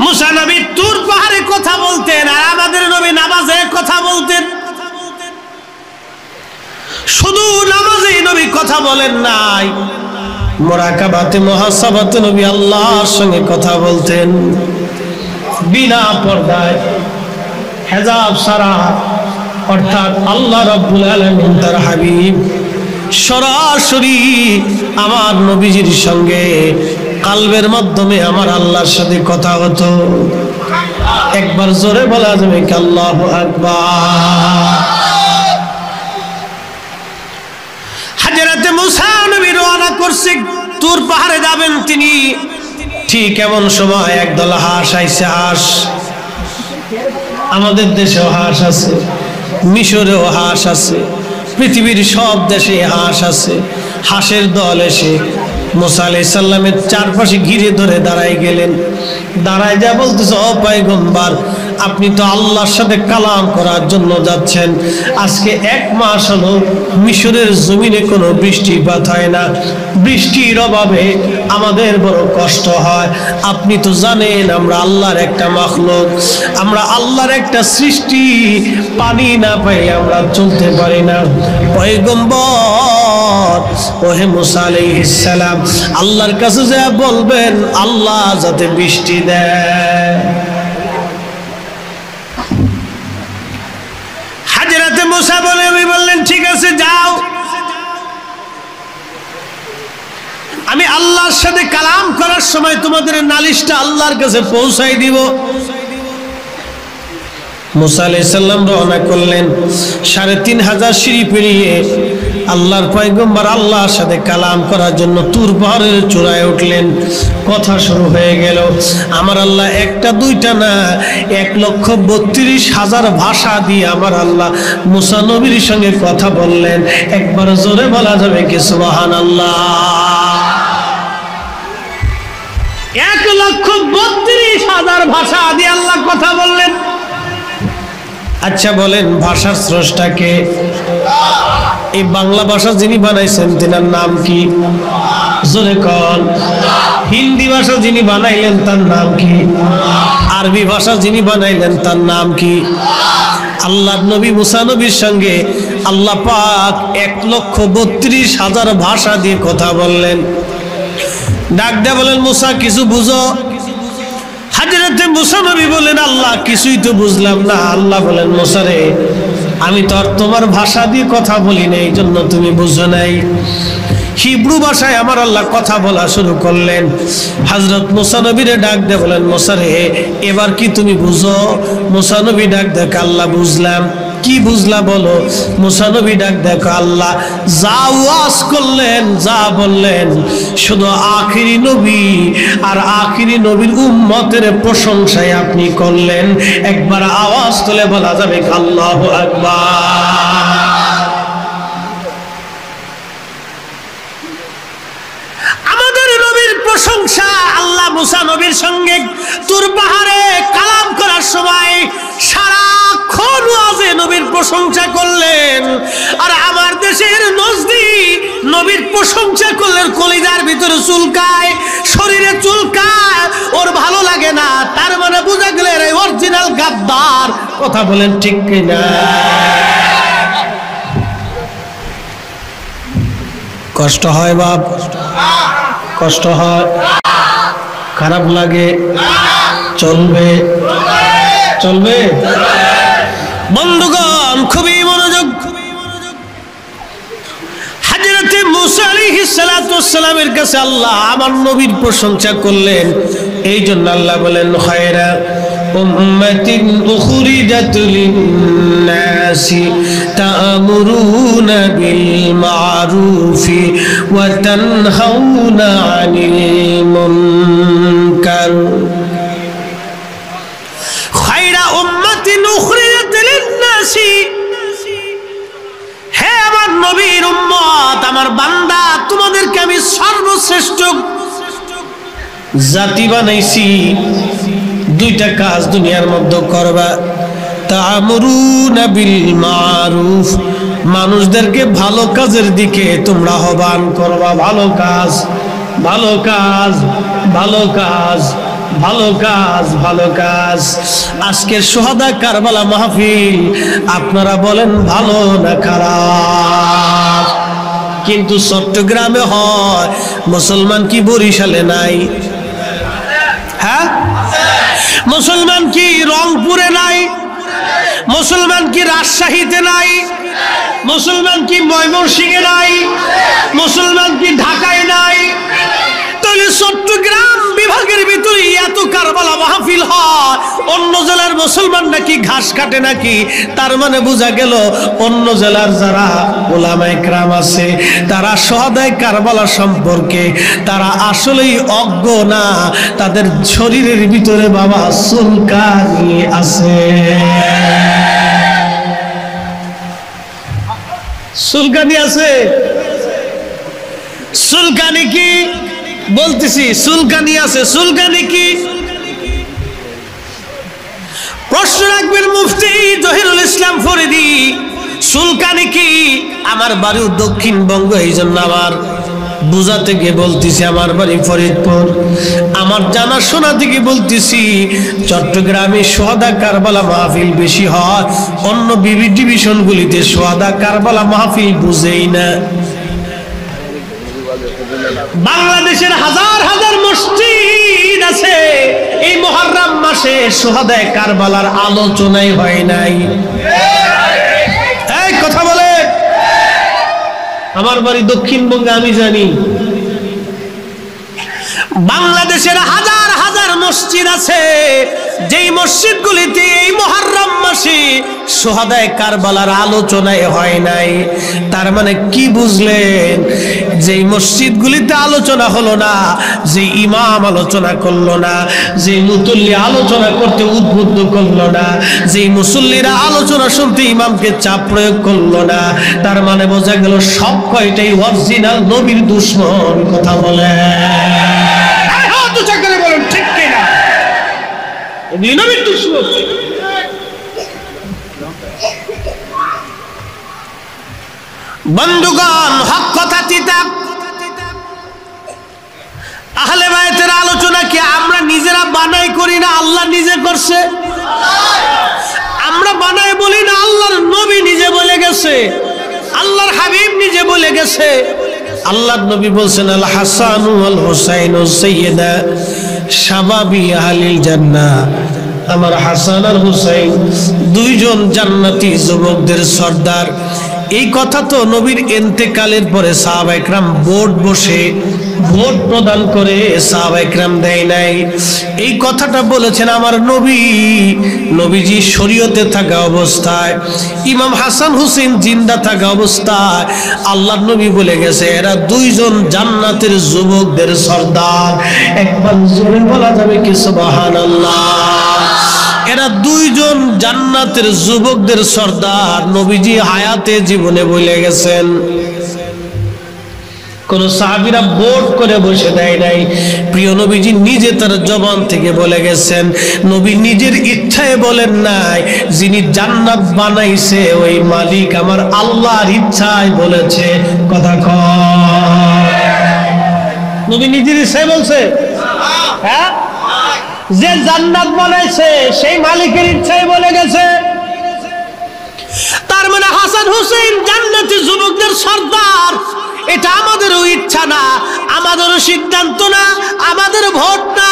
মুসা নবী তুর পাহাড়ে কথা বলতেন, আর আমাদের নবী নামাজে কথা বলতেন। শুধু নামাজেই নবী কথা বলেন নাই, মুরাকাবাতে মুহাসাবাতে নবী আল্লাহর সঙ্গে কথা বলতেন, বিনা পর্দায়, হেজাব ছাড়া। অর্থাৎ আল্লাহ রাব্বুল আলামিন তার হাবিব সরাসরি আমার নবীজির সঙ্গে কালবের মাধ্যমে আমার আল্লাহর সাথে কথা হতো। একবার জোরে বলা যাবে কি আল্লাহু আকবার। হযরত মুসা নবী রওনা করছে, তুর পাহাড়ে যাবেন তিনি। ঠিক এমন সময় একদল হাঁস আইছে। হাঁস আমাদের দেশেও হাঁস আছে, মিশরেও হাঁস আছে, পৃথিবীর সব দেশে হাঁস আছে। হাঁসের দল এসে মুসা আলাইহিস সালামের চারপাশে ঘিরে ধরে দাঁড়াই গেলেন। দাঁড়ায় যা বলতেছে, ও পয়গম্বর, আপনি তো আল্লাহর সাথে কালাম করার জন্য যাচ্ছেন। আজকে 1 মাস হলো মিশরের জমিনে কোনো বৃষ্টিপাত হয় না, বৃষ্টির অভাবে আমাদের বড় কষ্ট হয়। আপনি তো জানেন আমরা আল্লাহর একটা মাখলুক, আমরা আল্লাহর একটা সৃষ্টি, পানি না পাই আমরা চলতে পারি না। পয়গম্বর, ওহে মুসা আলাইহিস সালাম, আল্লাহর কাছে যা বলবেন আল্লাহ যাতে বৃষ্টি দেয়। হযরতে মুসা বললেন, ঠিক আছে যাও, আমি আল্লাহর সাথে কালাম করার সময় তোমাদের নালিশটা আল্লাহর কাছে পৌঁছাই দিব। মুসা আলাইহিস সালাম রওনা করলেন। 3500 সিঁড়ি পেরিয়ে আল্লাহর পয়গম্বর আল্লাহর সাথে কালাম করার জন্য তুর পাহাড়ের চূড়ায় উঠলেন। কথা শুরু হয়ে গেল। আমার আল্লাহ একটা দুইটা না, 1,32,000 ভাষা দিয়ে আমার আল্লাহ মুসা নবীর সঙ্গে কথা বললেন। একবার জোরে বলা যাবে কি সুবহানাল্লাহ। 1,32,000 ভাষা দিয়ে আল্লাহ কথা বললেন। আচ্ছা বলেন, ভাষার স্রষ্টাকে? এই বাংলা ভাষা যিনি বানাইছেন তিনার নাম কি? জোরে কোন। হিন্দি ভাষা যিনি বানাইলেন তার নাম কি? আরবি ভাষা যিনি বানাইলেন তার নাম কি? আল্লাহর নবী মুসা নবীর সঙ্গে আল্লাহ পাক 1,32,000 ভাষা দিয়ে কথা বললেন। ডাক দিয়ে বলেন, মুসা কিছু বুঝো? হযরতে মুসা নবী বলেন, আল্লাহ কিছুই তো বুঝলাম না। আল্লাহ বলেন, মুসা রে, আমি তো আর তোমার ভাষা দিয়ে কথা বলি না, এই জন্য তুমি বুঝো নাই। হিব্রু ভাষায় আমার আল্লাহ কথা বলা শুরু করলেন। হযরত মুসা নবীরে ডাক দিয়ে বলেন, মুসা রে, এবার কি তুমি বুঝো? মুসা নবী ডাক দেখো, আল্লাহ বুঝলাম। কি বুঝলা বলো? মুসা নবী ডাক দেখো, আল্লাহ যা ওয়াজ করলেন, যা বললেন, শুধু আখিরি নবী আর আখিরি নবীর উম্মতের প্রশংসায় আপনি করলেন। একবার আওয়াজ তুলে বলা যাবে আল্লাহু আকবার। আমাদের নবীর প্রশংসা আল্লাহ মুসা নবীর সঙ্গে তুর পাহাড়ে কালাম করার সময় সারাক্ষণ ওয়াজে নবীর প্রশংসা করলেন। আর আমার দেশের নজদি নবীর প্রশংসা করলেন, কলিজার ভিতরে চুলকায়, শরীরে চুলকায়, ওর ভালো লাগে না। তার মানে বোঝা গেল অরিজিনাল গাদ্দার। কথা বলেন ঠিক কিনা? কষ্ট হয় বাপ, কষ্ট হয়, খারাপ লাগে, চলবে চলবে। বন্ধুগণ খুবই মনোযোগ। হযরতে মুসা আলাইহিস সালাতু ওয়াস সালামের কাছে আল্লাহ আমার নবীর প্রশংসা করলেন। এই জন্য আল্লাহ বলেন, খায়রা উম্মাতিন উখরিজাত লিন-নাসি তা'মুরুনা বিল মা'রুফি ওয়া তানহাউনা আনিল মুনকার। খায়রা উম্মাতিন উখরিজাত লিন-নাসি, হে আমার নবীর উম্মত, আমার বান্দা, তোমাদেরকে আমি সর্বশ্রেষ্ঠ জাতি বানাইছি। দুইটা কাজ দুনিয়ার মধ্যে করবা। তা'মুরুনা বিল মা'রুফ, মানুষদেরকে ভালো কাজের দিকে তোমরা আহ্বান করবা। ভালো কাজ, ভালো কাজ, ভালো কাজ। ভালো কাজ, ভালো কাজ। আজকের সোহাদা কারবালা মাহফিল আপনারা বলেন ভালো না খারাপ? কিন্তু চট্টগ্রামে হয়, মুসলমান কি বরিশালে নাই? হ্যাঁ, মুসলমান কি রংপুরে নাই? মুসলমান কি রাজশাহীতে নাই? মুসলমান কি ময়মনসিংহে নাই? মুসলমান কি ঢাকায় নাই? তাহলে চট্টগ্রাম বিভাগের ভিতরে এত কারবালা মাহফিল হয়, অন্য জেলার মুসলমান নাকি ঘাস কাটে নাকি? তার মানে বোঝা গেল অন্য জেলার যারা উলামায়ে কেরাম আছে তারা সোহাদায়ে কারবালা সম্পর্কে তারা আসলেই অজ্ঞ না, তাদের শরীরের ভিতরে বাবা চুলকানি আছে। চুলকানি আছে। চুলকানি কি বলতেছি? চুলকানি আছে। চুলকানি কি? প্রশ্ন রাখবেন মুফতি জহিরুল ইসলাম ফরিদি, চুলকানি কি? আমার বাড়ি দক্ষিণবঙ্গ, এই জন্য আমার বুঝাতে গিয়ে বলতেছি আমার বাড়ি ফরিদপুর। আমার জানাশোনা থেকে বলতেছি চট্টগ্রামে সোহাদা কারবালা মাহফিল বেশি হয়, অন্য ডিভিশনগুলিতে সোহাদা কারবালা মাহফিল বুঝেই না। বাংলাদেশের হাজার হাজার মসজিদ আছে, এই মুহররম মাসে সোহাদায়ে কারবালার আলোচনাই হয় নাই। এই কথা বলে, আমার বাড়ি দক্ষিণবঙ্গে, আমি জানি। বাংলাদেশের হাজার হাজার মসজিদ আছে, যেই মসজিদগুলিতে এই মুহররম মাসে সোহাদায়ে কারবালার আলোচনায় হয় নাই। তার মানে কি বুঝলেন? যেই মসজিদগুলিতে আলোচনা হলো না, যে ইমাম আলোচনা করলো না, যে মুতল্লি আলোচনা করতে উদ্বুদ্ধ করলো না, যে মুসল্লিরা আলোচনা শুনতে ইমামকে চাপ প্রয়োগ করলো না, তার মানে বোঝা গেল সব কয়টাই অরিজিনাল নবীর দুশমন। কথা বলে বলেন ঠিক কিনা? নবীর দুশমন। বন্ধুগণ, হক কথা তিতা। আহলে বায়তের আলোচনা কি আমরা নিজেরা বানাই করি না? আল্লাহ নিজে করছে। আমরা বানাই বলি না, আল্লাহর নবী নিজে বলে গেছে, আল্লাহর হাবিব নিজে বলে গেছে। আল্লাহর নবী বলছেন আল হাসান ওয়াল হুসাইন সাইয়্যিদা শাবাবি আহলিল জান্নাহ। আমার হাসান আর হুসাইন দুইজন জান্নাতি যুবকদের সর্দার। এই কথা তো নবীর ইন্তেকালের পরে সাহাবায়ে কেরাম ভোট বসে ভোট প্রদান করে সাহাবায়ে কেরাম দেয় নাই। এই কথাটা বলেছেন আমার নবী, নবীজি শরীয়তে থাকা অবস্থায়, ইমাম হাসান হুসেন জিন্দা থাকা অবস্থায় আল্লাহর নবী বলে গেছে এরা দুইজন জান্নাতের যুবকদের সর্দার। একবার জোরে বলা যাবে কি সুবহানাল্লাহ? এরা দুইজন জান্নাতের যুবকদের সর্দার, নবীজি হায়াতে জীবনে বলে গেছেন। কোন সাহাবীরা ভোট করে বসে দেয় নাই, প্রিয় নবীজি নিজে তার জবান থেকে বলে গেছেন। নবী নিজের ইচ্ছায় বলেন নাই, যিনি জান্নাত বানাইছে ওই মালিক আমার আল্লাহর ইচ্ছায় বলেছে। কথা কয়, নবী নিজের ইচ্ছায় বলছে? হ্যাঁ, যে জান্নাত বানাইছে সেই মালিকের ইচ্ছায় বলে গেছে। তার মানে হাসান হুসেন জান্নাতি যুবকদের সর্দার। এটা আমাদেরও ইচ্ছা না, আমাদেরও সিদ্ধান্ত না, আমাদের ভোট না,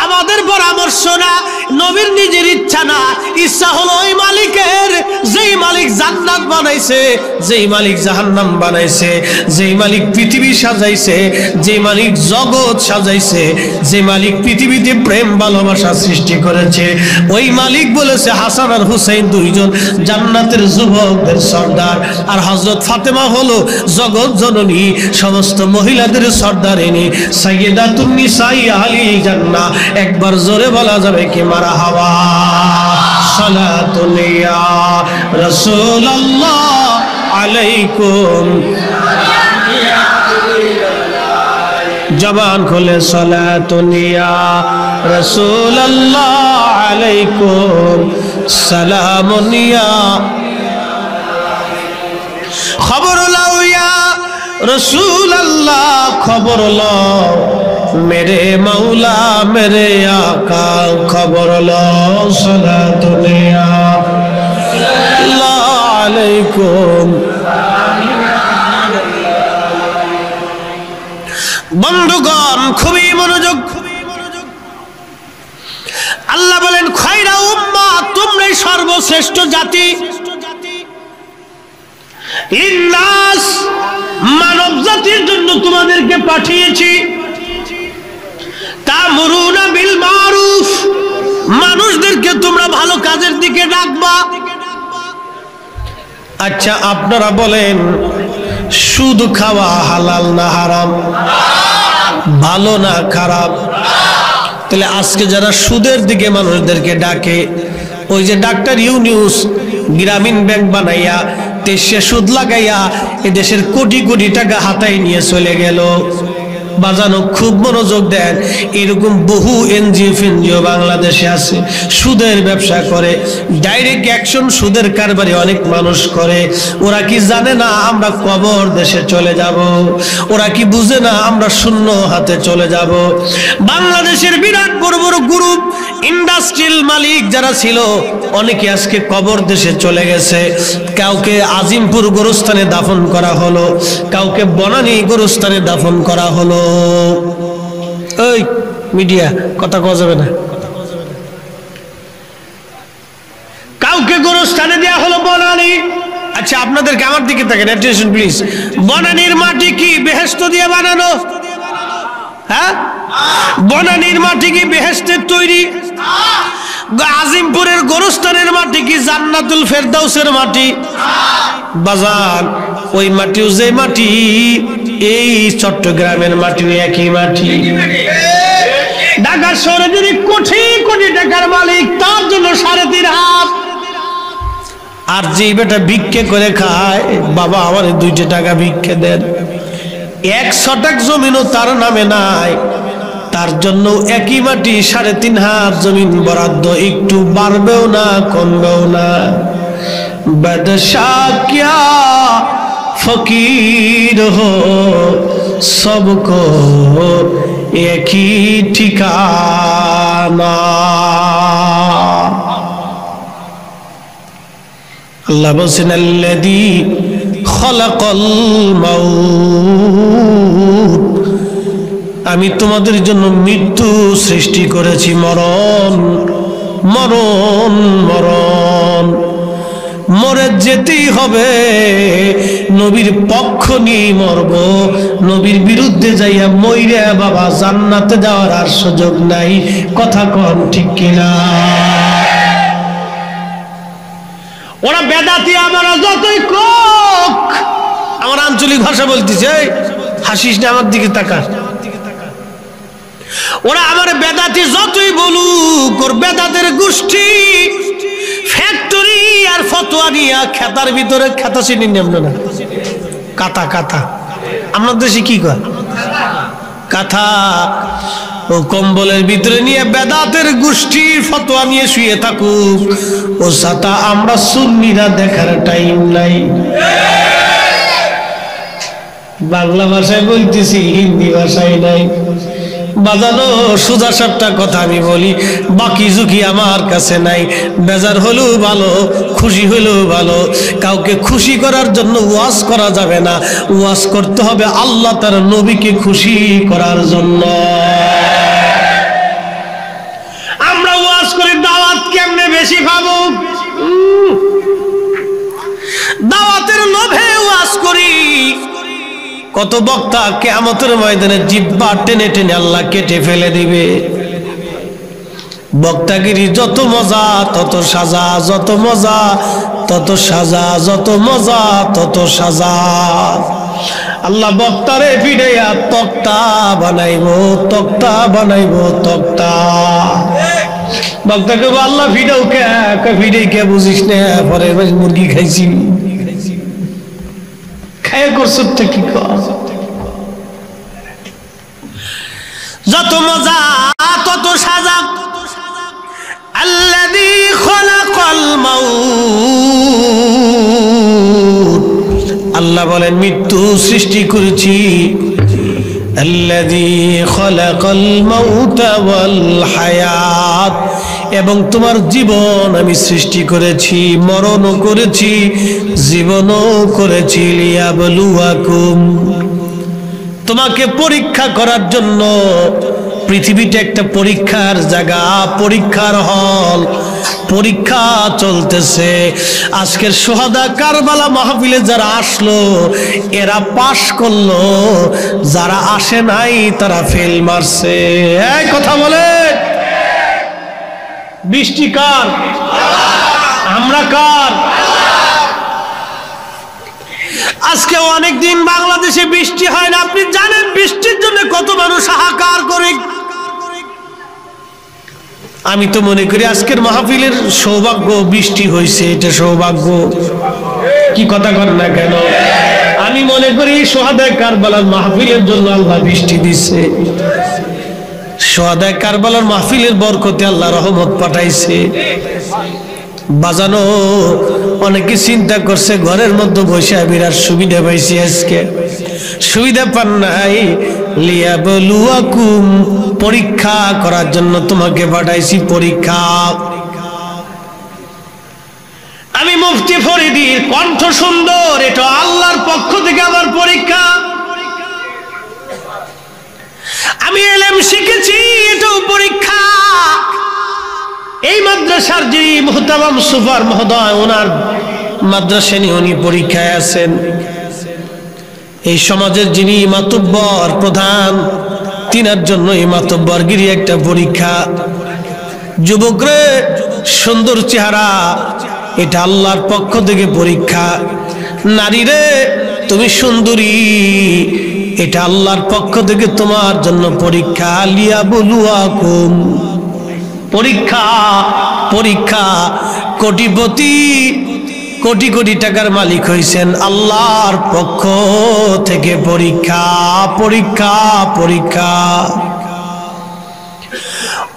আমাদের পরামর্শ না, নবীর নিজের ইচ্ছা না। ইচ্ছা হলো ওই মালিকের, যেই মালিক জান্নাত বানাইছে, যেই মালিক জাহান্নাম বানাইছে, যেই মালিক পৃথিবী সাজাইছে, যেই মালিক জগৎ সাজাইছে, যে মালিক পৃথিবীতে প্রেম ভালোবাসা সৃষ্টি করেছে, ওই মালিক বলেছে হাসান আর হুসাইন দুইজন জান্নাতের যুবকদের সর্দার। আর হযরত ফাতেমা হলো জগৎ জননী, সমস্ত মহিলাদের সর্দারিনী, সাইয়্যিদাতুন নিসাই আহলিল জান্নাহ। একবার জোরে বলা যাবে কি মারহাবা? সালাতুন ইয়া রাসূলুল্লাহ আলাইকুম, জবান খুলে সালাতুন ইয়া রাসূলুল্লাহ আলাইকুম সালামুন ইয়া। খবর লও ইয়া রাসূলুল্লাহ, খবর লও मेरे मौला मेरे आका खबर लो सलात अलैकुम। বন্ধুগণ খুবই মনোযোগ। আল্লাহ বলেন খায়রা উম্মাহ, তোমরাই সর্বশ্রেষ্ঠ জাতি। লিন্নাস, মানব জাতির জন্য তোমাদেরকে পাঠিয়েছি। তা'মুরুনা বিল মারুফ, মানুষদেরকে তোমরা ভালো কাজের দিকে ডাকবা। আচ্ছা আপনারা বলেন সুদ খাওয়া হালাল না হারাম? ভালো না খারাপ? তাহলে আজকে যারা সুদের দিকে মানুষদেরকে ডাকে, ওই যে ডাক্তার ইউনিউস গ্রামীণ ব্যাংক বানাইয়া দেশে সুদ লাগাইয়া এদেশের কোটি কোটি টাকা হাতায় নিয়ে চলে গেল। বাজানো খুব মনোযোগ দেন, এরকম বহু এনজিও বাংলাদেশে আছে, সুদের ব্যবসা করে, ডাইরেক্ট অ্যাকশন সুদের কারবারি অনেক মানুষ করে। ওরা কি জানে না আমরা কবর দেশে চলে যাব? ওরা কি বুঝে না আমরা শূন্য হাতে চলে যাব? বাংলাদেশের বিরাট বড় বড় গ্রুপ ইন্ডাস্ট্রিয়াল মালিক যারা ছিল অনেকে আজকে কবর দেশে চলে গেছে। কাউকে আজিমপুর গোরস্থানে দাফন করা হলো, কাউকে বনানী গোরস্থানে দাফন করা হলো। ওই মিডিয়া কথা কওয়া যাবে না। কাউকে গোরস্থানে দেয়া হলো বনানী। আচ্ছা আপনাদেরকে আমার দিকে তাকান, অ্যাটেনশন প্লিজ। বনানীর মাটি কি বেহেশত দিয়ে বানানো? হ্যাঁ, বনানীর মাটি কি বেহেশতের তৈরি? আজিমপুরের গোরস্থানের মাটি কি জান্নাতুল ফেরদাউসের মাটি? বাজার ওই মাটিও যে মাটি, এই চট্টগ্রামের মাটি একই মাটি। ঢাকা শহরে যদি কোটি কোটি টাকার মালিক, তার জন্য 3.5 হাত। আর যে বেটা ভিক্ষে করে খায়, বাবা আমার 2 টাকা ভিক্ষে দেন, 1 শতক জমিনও তার নামে নাই, তার জন্য একই মাটি 3.5 হাত জমিন বরাদ্দ, একটু বাড়বেও না কমবেও না। বাদশাহ क्या फकीर हो सबको एक ही ठिकाना। अल्लाह बसन अल्लज़ी खलक़ल मौत, আমি তোমাদের জন্য মৃত্যু সৃষ্টি করেছি, মরণ মরণ মরণ, মরে যেতেই হবে। নবীর পক্ষ নিয়ে মরব, নবীর বিরুদ্ধে যাইয়া মইরা বাবা জান্নাতে যাওয়ার আর সুযোগ নাই। কথা কন ঠিক কিনা? ওরা বেদাতি, আমরা যতই কোক, আমার আঞ্চলিক ভাষা বলতেছে, হাসিস না, আমার দিকে তাকা। ওরা আমার বেদাতি যতই বলুক, ওর বেদাতের গোষ্ঠী ফ্যাক্টরি আর ফতোয়া নিয়া খেতার ভিতরে খেতা চিনি নেমন না, কাতা কাতা। আপনার দেশে কি কয়? কাথা। ও কম্বলের ভিতরে নিয়ে বেদাতের গোষ্ঠী ফতোয়া নিয়ে শুয়ে থাকুক, ও সাতা আমরা সুন্নিরা দেখার টাইম নাই। বাংলা ভাষায় বলতেছি, হিন্দি ভাষায় নাই। বাজানো সোজা সাপটা কথা আমি বলি, বাকি ঝুঁকি আমার কাছে নাই। বেজার হলেও ভালো, খুশি হলেও ভালো। কাউকে খুশি করার জন্য ওয়াজ করা যাবে না, ওয়াজ করতে হবে আল্লাহ তার নবীকে খুশি করার জন্য। আমরা ওয়াজ করে দাওয়াত কেমনে বেশি পাবো? দাওয়াতের লোভে ওয়াজ করি। কত বক্তা কিয়ামতের ময়দানে জিহ্বা টেনে টেনে আল্লাহ কেটে ফেলে দিবে। বক্তাগিরি যত মজা তত সাজা, যত মজা তত সাজা, যত মজা তত সাজা। আল্লাহ বক্তারে ফিরাইয়া তক্তা বানাইবো, তক্তা বানাইবো, তক্তা। বক্তাকে আল্লাহ ফিরাও কে? ফিরে কে বুঝিস না? পরে মুরগি খাইছি, খায় করছো কি কর? যত মজা তত সাজা। আল্লাযী খালাকাল মাউত, আল্লাহ বলেন মৃত্যু সৃষ্টি করেছি। আল্লাযী খালাকাল মাউতা ওয়াল হায়াত, এবং তোমার জীবন আমি সৃষ্টি করেছি, মরণও করেছি, জীবনও করেছি। লিয়াবলুয়াকুম, তোমাকে পরীক্ষা করার জন্য। পৃথিবীটা একটা পরীক্ষার জায়গা, পরীক্ষার হল, পরীক্ষা চলতেছে। আজকের শুহাদা কারবালা মাহফিলে যারা আসলো এরা পাশ করলো, যারা আসে নাই তারা ফেল মারছে। এই কথা বলে, বৃষ্টি কার? আমরা কার? আজকে অনেকদিন বাংলাদেশে বৃষ্টি হয় না। আপনি জানেন বৃষ্টির জন্য কত মানুষ হাহাকার করে। আমি তো মনে করি আজকের মাহফিলের সৌভাগ্য বৃষ্টি হয়েছে, এটা সৌভাগ্য। কি কথা করেন না কেন? আমি মনে করি শুহাদায়ে কারবালার মাহফিলের জন্য আল্লাহ বৃষ্টি দিচ্ছে। শুহাদায়ে কারবালার মাহফিলের বরকতে আল্লাহ রহমত পাঠাইছে। বাজানো অনেকে চিন্তা করছে ঘরের মধ্যে বসে বিরাট সুবিধা পাইছি, আজকে সুবিধা পান নাই। লিয়াবলুয়াকুম, পরীক্ষা করার জন্য তোমাকে পাঠাইছি, পরীক্ষা। আমি মুফতি ফরিদির কণ্ঠ সুন্দর, এটা আল্লাহর পক্ষ থেকে আমার পরীক্ষা। আমি ইলম শিখেছি, এটাও পরীক্ষা। এই মাদ্রাসার যিনি মুহতারাম সুপার মহোদয়, ওনার মাদ্রাসা নিয়ে উনি পরীক্ষায় আছেন। এই সমাজের যিনি মাতব্বর প্রধান, তিনার জন্য এই মাতব্বরগিরি একটা পরীক্ষা। যুবকরে সুন্দর চেহারা, এটা আল্লাহর পক্ষ থেকে পরীক্ষা। নারী রে তুমি সুন্দরী, এটা আল্লাহর পক্ষ থেকে তোমার জন্য পরীক্ষা। লিয়াবলুয়াকুম, পরীক্ষা পরীক্ষা। কোটিপতি, কোটি কোটি টাকার মালিক হইছেন, আল্লাহর পক্ষ থেকে পরীক্ষা, পরীক্ষা, পরীক্ষা।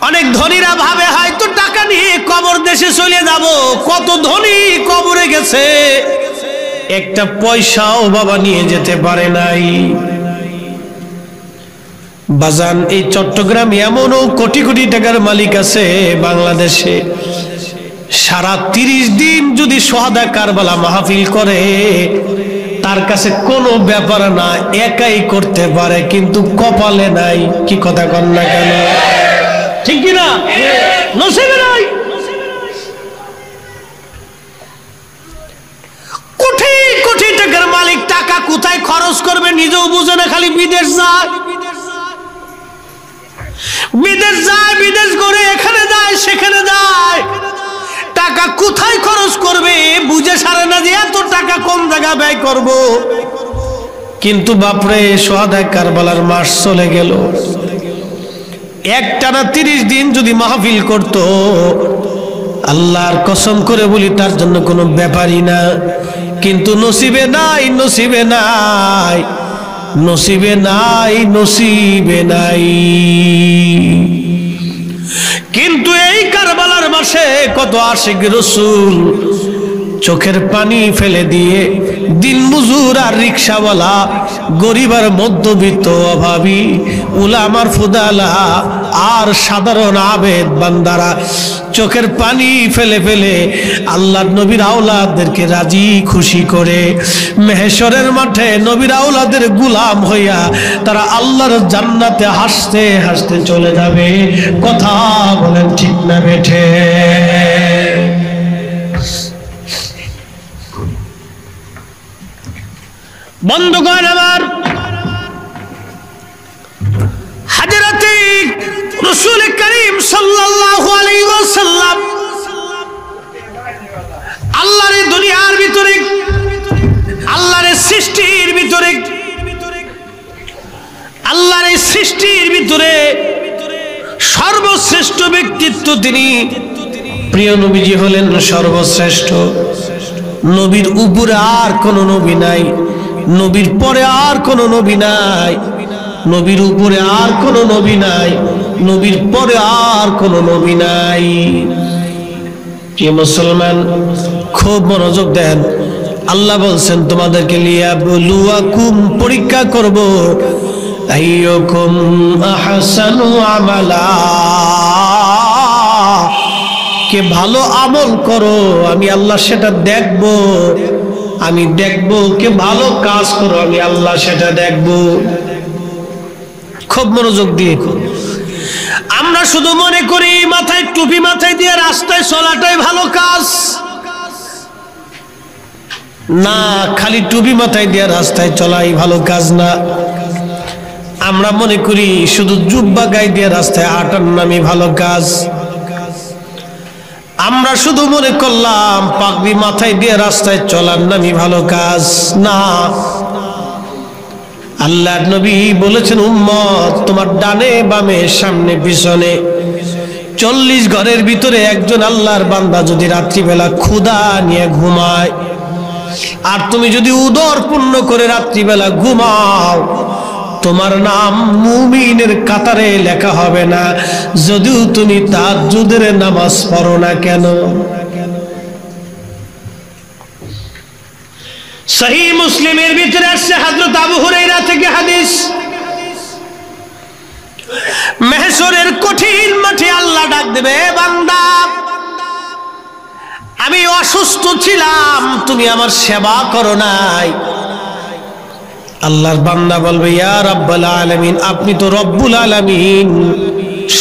অনেক ধনীরা ভাবে হয়তো টাকা নিয়ে কবর দেশে চলে যাব। কত ধনী কবরে গেছে, একটা পয়সাও বাবা নিয়ে যেতে পারে নাই। বাজান, এই চট্টগ্রামে এমনও কোটি কোটি টাকার মালিক আছে বাংলাদেশে, সারা 30 দিন যদি শুহাদা কারবালা মাহফিল করে তার কাছে কোনো ব্যাপার না, একাই করতে পারে, কিন্তু কপালে নাই। কি কথা কন না কেন? ঠিক কি না? নসিবে নাই। কোটি কোটি টাকার মালিক টাকা কোথায় খরচ করবে নিজেও বুঝে না, খালি বিদেশ যায়, বিদেশ যায়, বিদেশ করে এখানে যায় সেখানে যায়। টাকা কোথায় খরচ করবে বুঝে সারে না যে এত টাকা কোন জায়গায় ব্যয় করব। কিন্তু বাপরে, শুহাদায়ে কারবালার মাস চলে গেল। একটানা 30 দিন যদি মাহফিল করত, আল্লাহর কসম করে বলি তার জন্য কোনো ব্যাপারই না। কিন্তু নসিবে নাই, নসিবে নাই, নসিবে নাই, নসিবে নাই। কিন্তু এই কারবালার মাসে কত আশিক রাসূল চোখের পানি ফেলে দিয়ে দিন মজুর আর রিকশাওয়ালা, গরিব আর মধ্যবিত্ত, অভাবী, উলামার ফুদালা আর সাধারণ আবেদ বান্দারা চোখের পানি ফেলে ফেলে আল্লাহর নবীর আওলাদদেরকে রাজি খুশি করে মেহেশরের মাঠে নবীর আওলাদের গোলাম হইয়া তারা আল্লাহর জান্নাতে হাসতে হাসতে চলে যাবে। কথা বলেন ঠিক না বেঠে? বন্ধুগণ আমার, হযরতে রাসূল করিম সাল্লাল্লাহু আলাইহি ওয়াসাল্লাম আল্লাহর দুনিয়ার ভিতরে, আল্লাহর সৃষ্টির ভিতরে, আল্লাহর সৃষ্টির ভিতরে সর্বশ্রেষ্ঠ ব্যক্তিত্ব তিনি। প্রিয় নবীজি হলেন সর্বশ্রেষ্ঠ। নবীর উপরে আর কোন নবী নাই, নবীর পরে আর কোন নবী নাই, নবীর উপরে আর কোন নবী নাই, নবীর পরে আর কোন নবী নাই। প্রিয় মুসলমান, খুব মনোযোগ দেন। আল্লাহ বলছেন তোমাদেরকে লিয়াবলুয়াকুম, পরীক্ষা করব। আইয়ুকুম আহসানু আমালা, কে ভালো আমল করো আমি আল্লাহ সেটা দেখব, আমি দেখব কে ভালো কাজ করো আমি আল্লাহ সেটা দেখব। খুব মনোযোগ দিয়ে। আমরা শুধু মনে করি মাথায় টুপি মাথায় দিয়ে রাস্তায় চলাটাই ভালো কাজ। না, খালি টুপি মাথায় দিয়ে রাস্তায় চলাই ভালো কাজ না। আমরা মনে করি শুধু জুব্বা গায়ে দিয়ে রাস্তায় হাঁটার নামই ভালো কাজ। আমরা শুধু মনে করলাম পাগড়ি মাথায় দিয়ে রাস্তায় চলার নামই ভালো কাজ। না, আল্লাহর নবী বলেছেন, উম্মত তোমার ডানে বামে সামনে পিছনে 40 ঘরের ভিতরে একজন আল্লাহর বান্দা যদি রাত্রিবেলা ক্ষুধা নিয়ে ঘুমায়, আর তুমি যদি উদর পূর্ণ করে রাত্রিবেলা ঘুমাও, তোমার নাম মুমিনের কাতারে লেখা হবে না, যদিও তুমি তাহাজ্জুদের নামাজ পড়ো না কেন। সহিহ মুসলিমের ভিতরে আসছে হযরত আবু হুরায়রা থেকে হাদিস, মাহশরের কঠিন মাঠে আল্লাহ ডাক দেবে, বান্দা আমি অসুস্থ ছিলাম তুমি আমার সেবা করো নাই। আল্লাহর বান্দা বলবে, ইয়া রাব্বুল আলামিন, আপনি তো রব্বুল আলামিন,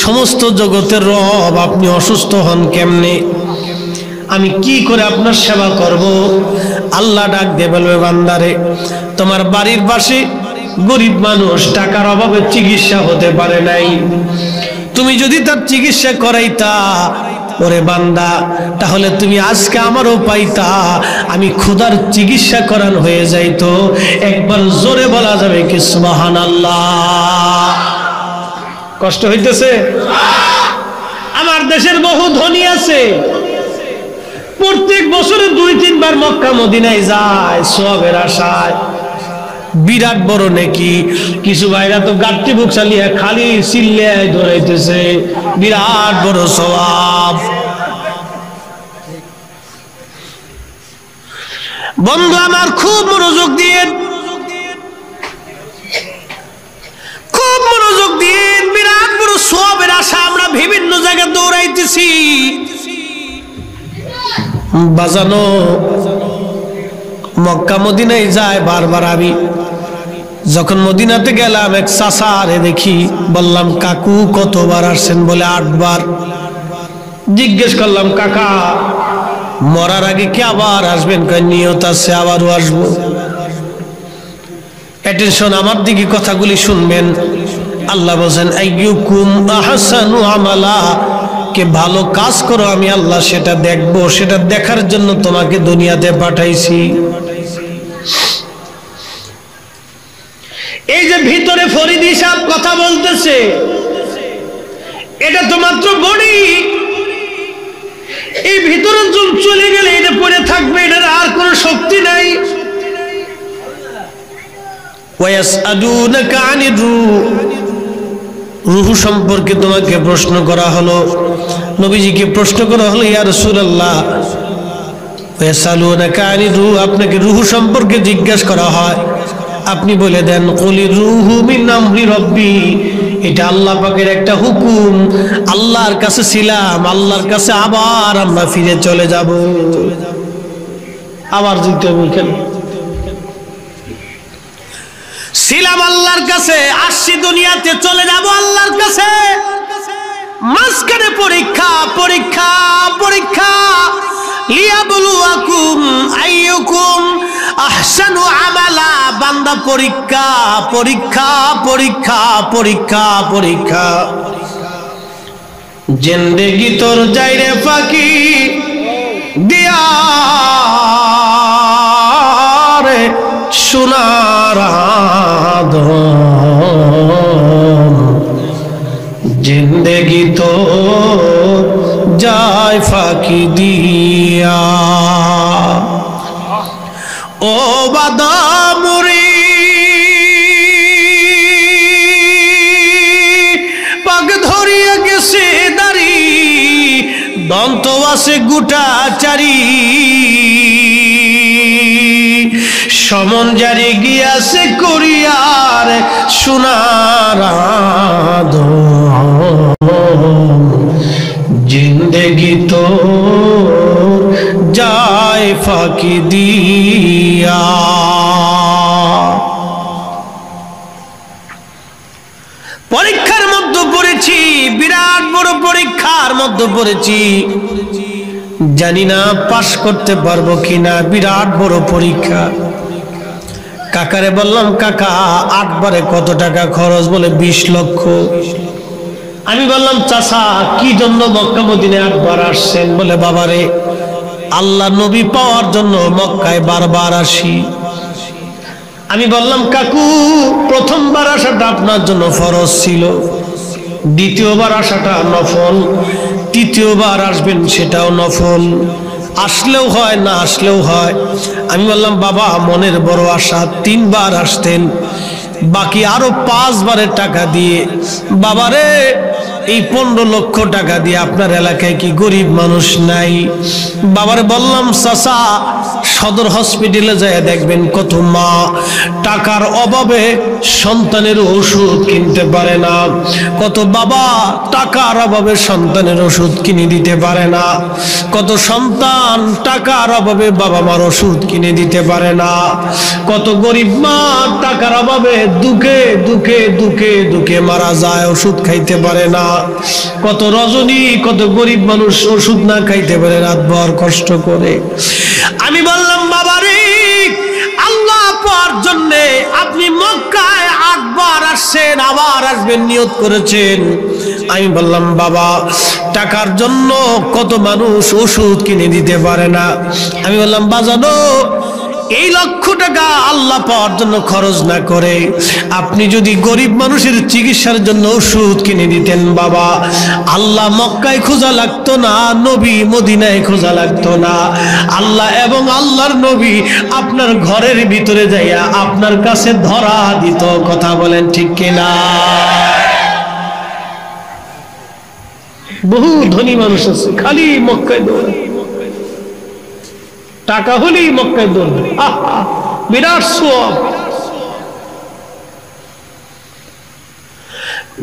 সমস্ত জগতের রব, আপনি অসুস্থ হন কেমনে? আমি কি করে আপনার সেবা করব? আল্লাহ ডাক দিয়ে বলবে, বান্দারে তোমার বাড়ির পাশে গরিব মানুষ টাকার অভাবে চিকিৎসা হতে পারে নাই, তুমি যদি তার চিকিৎসা করাইতা, ওরে বান্দা, তাহলে তুমি আজকে আমারও পাইতা, আমি ক্ষুধার চিকিৎসা করান হয়ে যাইতো। একবার জোরে বলা যাবে কি সুবহানাল্লাহ? কষ্ট হইতেছে? আমার দেশের বহু ধনী আছে, প্রত্যেক বছরে 2-3 বার মক্কা মদিনায় যায় সওয়াবের আশায়, বিরাট বড় নেকি। কিছু ভাইরা তো গাট্টি বুক চালিয়ে খালি চিল্লায় ধরাইতেছে, বিরাট বড় সওয়াব। বন্ধু আমার, খুব মনোযোগ দিয়ে, খুব মনোযোগ দিয়ে, বিরাট বড় সওয়াবের আশা আমরা বিভিন্ন জায়গায় দৌড়াইতেছি। বাজানো মক্কা মদিনায় যায় বারবার। আমি যখন মদিনাতে গেলাম, এক চাচারে দেখি, বললাম, কাকু কতবার আসছেন? বলে 8 বার। জিজ্ঞেস করলাম, কাকা মরার আগে কি আবার আসবেন? নিয়ত আছে আবারও আসবো। অ্যাটেনশন, আমার দিকে কথাগুলি শুনবেন। আল্লাহ বলেন, আইয়ুকুম আহসানু আমালা, কে ভালো কাজ করো আমি আল্লাহ সেটা দেখবো, সেটা দেখার জন্য তোমাকে দুনিয়াতে পাঠাইছি। এই যে ভিতরে ফরিদি সাহেব কথা বলতেছে, এটা তো মাত্র বডি, এই ভিতরে চলে গেলে এটা পড়ে থাকবে, এটার আর কোনো শক্তি নাই। ওয়ায়াসআলুনাকা আনির রূহ, রূহ সম্পর্কে তোমাকে প্রশ্ন করা হলো, নবীজিকে প্রশ্ন করা হলো, ইয়া রাসূলুল্লাহ ওয়ায়াসআলুনাকা আনির রূহ, আপনাকে রূহ সম্পর্কে জিজ্ঞাসা করা হয়, আপনি বলে দেন, কুলির রূহু মিন আমরি রব্বি, এটা আল্লাহ পাকের একটা হুকুম, আল্লাহর কাছে ছিলাম, আল্লাহর কাছে আবার আমরা ফিরে চলে যাব। আবার যেতে হবে কেন? ছিলাম আল্লাহর কাছে, আসছি দুনিয়াতে, চলে যাব আল্লাহর কাছে। মাঝখানে পরীক্ষা, পরীক্ষা, পরীক্ষা। লিয়াবলুয়াকুম আইয়ুকুম আহসানু আমালা, বান্দা পরীক্ষা, পরীক্ষা, পরীক্ষা, পরীক্ষা, পরীক্ষা। জিন্দেগি তোর যাইরে ফাঁকি দিয়া রে সোনার আদম, জিন্দেগি তো যায় ফাঁকি দিয়া। ও বাদামুরি পাক ধরিয়া গেছে দাড়ি, দন্ত আছে গোটা চারি, সমন জারি গিয়াছে করিয়ার সোনার জিন্দেগি তো যায় ফাঁকি দিয়া। পরীক্ষার মধ্যে পড়েছি, বিরাট বড় পরীক্ষার মধ্যে পড়েছি, জানি না পাশ করতে পারবো কিনা, বিরাট বড় পরীক্ষা। কাকারে বললাম, কাকা 8 বারে কত টাকা খরচ? বলে 20 লক্ষ। আমি বললাম, চাচা কি জন্য মক্কা মদিনায় 8 বার আসছেন? বলে বাবারে আল্লাহ নবী পাওয়ার জন্য মক্কায় বারবার আসি। আমি বললাম, কাকু প্রথমবার আসাটা আপনার জন্য ফরজ ছিল, দ্বিতীয়বার আসাটা নফল, তৃতীয়বার আসবেন সেটাও নফল, আসলেও হয় না আসলেও হয়। আমি বললাম, বাবা মনের বড় আশা, 3 বার আসতেন, বাকি আরো 5 বারের টাকা দিয়ে। বাবারে এই 15 লক্ষ টাকা দিয়ে আপনার এলাকায় কি গরিব মানুষ নাই? বাবারে বললাম, চাচা সদর হসপিটালে যায় দেখবেন কত মা টাকার অভাবে সন্তানের ওষুধ কিনতে পারে না, কত বাবা টাকার অভাবে সন্তানের ওষুধ কিনে দিতে পারে না, কত সন্তান টাকার অভাবে বাবা মার ওষুধ কিনে দিতে পারে না, কত গরিব মা টাকার অভাবে দুঃখে দুঃখে দুঃখে দুঃখে মারা যায়, ওষুধ খাইতে পারে না, কত রজনী কত গরিব মানুষ ওষুধ না খাইতে পারে, রাতভর কষ্ট করে। আমি বললাম, বাবারে আল্লাহ পাওয়ার জন্য আপনি মক্কায় 8 বার আসছেন, আবার আসবেন নিয়ত করেছেন। আমি বললাম, বাবা টাকার জন্য কত মানুষ ওষুধ কিনে দিতে পারে না। আমি বললাম, বাজানো এই লক্ষ টাকা আল্লাহ পাওয়ার জন্য খরচ না করে আপনি যদি গরিব মানুষের চিকিৎসার জন্য ওষুধ কিনে দিতেন, বাবা আল্লাহ মক্কায় খোঁজা লাগতো না, নবী মদিনায় খোঁজা লাগতো না, আল্লাহ এবং আল্লাহর নবী আপনার ঘরের ভিতরে যাইয়া আপনার কাছে ধরা দিত। কথা বলেন ঠিক কিনা? বহু ধনী মানুষ আছে খালি মক্কায় দৌড়ায়, টাকা হলেই মক্কায় দৌড়বে, বিরাট সোয়াব,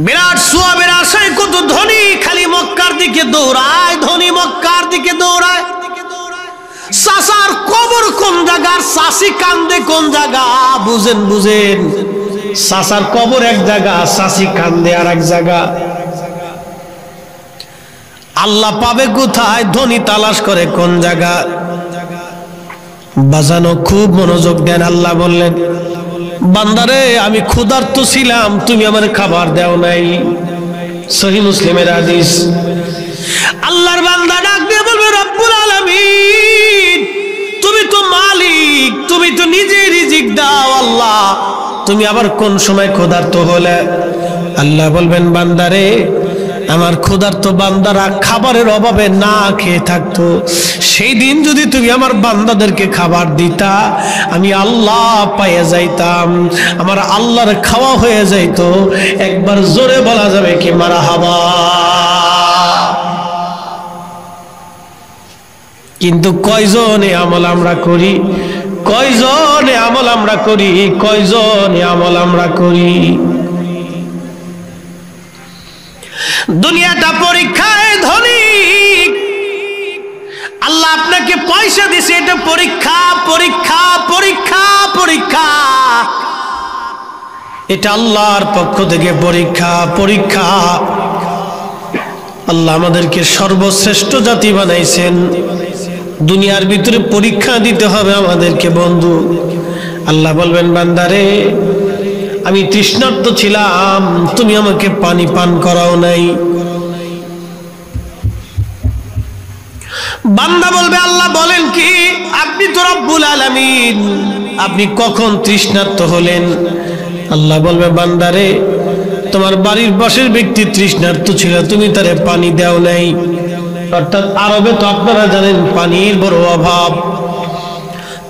বিরাট সোয়াবের আশায় কত ধনী খালি মক্কার দিকে দৌড়ায়, ধনী মক্কার দিকে দৌড়ায়। চাচার কবর কোন জায়গার, চাচি কান্দে কোন জায়গা? বুঝেন বুঝেন, চাচার কবর এক জায়গা, চাচি কান্দে আর এক জায়গা। আল্লাহ পাবে কোথায়? ধনী তালাশ করে কোন জায়গা। বাজানো খুব মনোযোগ দেন। আল্লাহ বললেন, বান্দারে আমি ক্ষুধার্ত ছিলাম, তুমি আমার খাবার দাও নাই। সহিহ মুসলিমের হাদিস। আল্লাহর বান্দা ডাক দিয়ে বলবে, রব্বুল আলামিন তুমি তো মালিক, তুমি তো নিজে রিজিক দাও, আল্লাহ তুমি আবার কোন সময় ক্ষুধার্ত হলে? আল্লাহ বলবেন, বান্দারে আমার ক্ষুধার্ত বান্দারা খাবারের অভাবে না খেয়ে থাকতো, সেই দিন যদি তুমি আমার বান্দাদেরকে খাবার দিতা আমি আল্লাহ পাইয়া যাইতাম, আমার আল্লাহর খাওয়া হয়ে যাইতো। একবার জোরে বলা যাবে কি মারহাবা? কিন্তু কয়জনে আমল আমরা করি, কয়জনে আমল আমরা করি, কয়জনে আমল আমরা করি? দুনিয়াটা পরীক্ষায় ধনী, আল্লাহ আপনাকে পয়সা দিছে, এটা পরীক্ষা পরীক্ষা পরীক্ষা পরীক্ষা, এটা আল্লাহর পক্ষ থেকে পরীক্ষা পরীক্ষা। আল্লাহ আমাদেরকে সর্বশ্রেষ্ঠ জাতি বানাইছেন, দুনিয়ার ভিতরে পরীক্ষা দিতে হবে আমাদেরকে বন্ধু। আল্লাহ বলবেন, বান্দারে আমি তৃষ্ণার্ত ছিলাম, তুমি আমাকে পানি পান করাও নাই। বান্দা বলবে, আল্লাহ বলেন কি? আপনি তো রব্বুল আলামিন, আপনি কখন তৃষ্ণার্ত হলেন? আল্লাহ বলবে, বান্দারে তোমার বাড়ির পাশের ব্যক্তি তৃষ্ণার্ত ছিল, তুমি তারে পানি দাও নাই। অর্থাৎ আরবে তো আপনারা জানেন পানির বড় অভাব,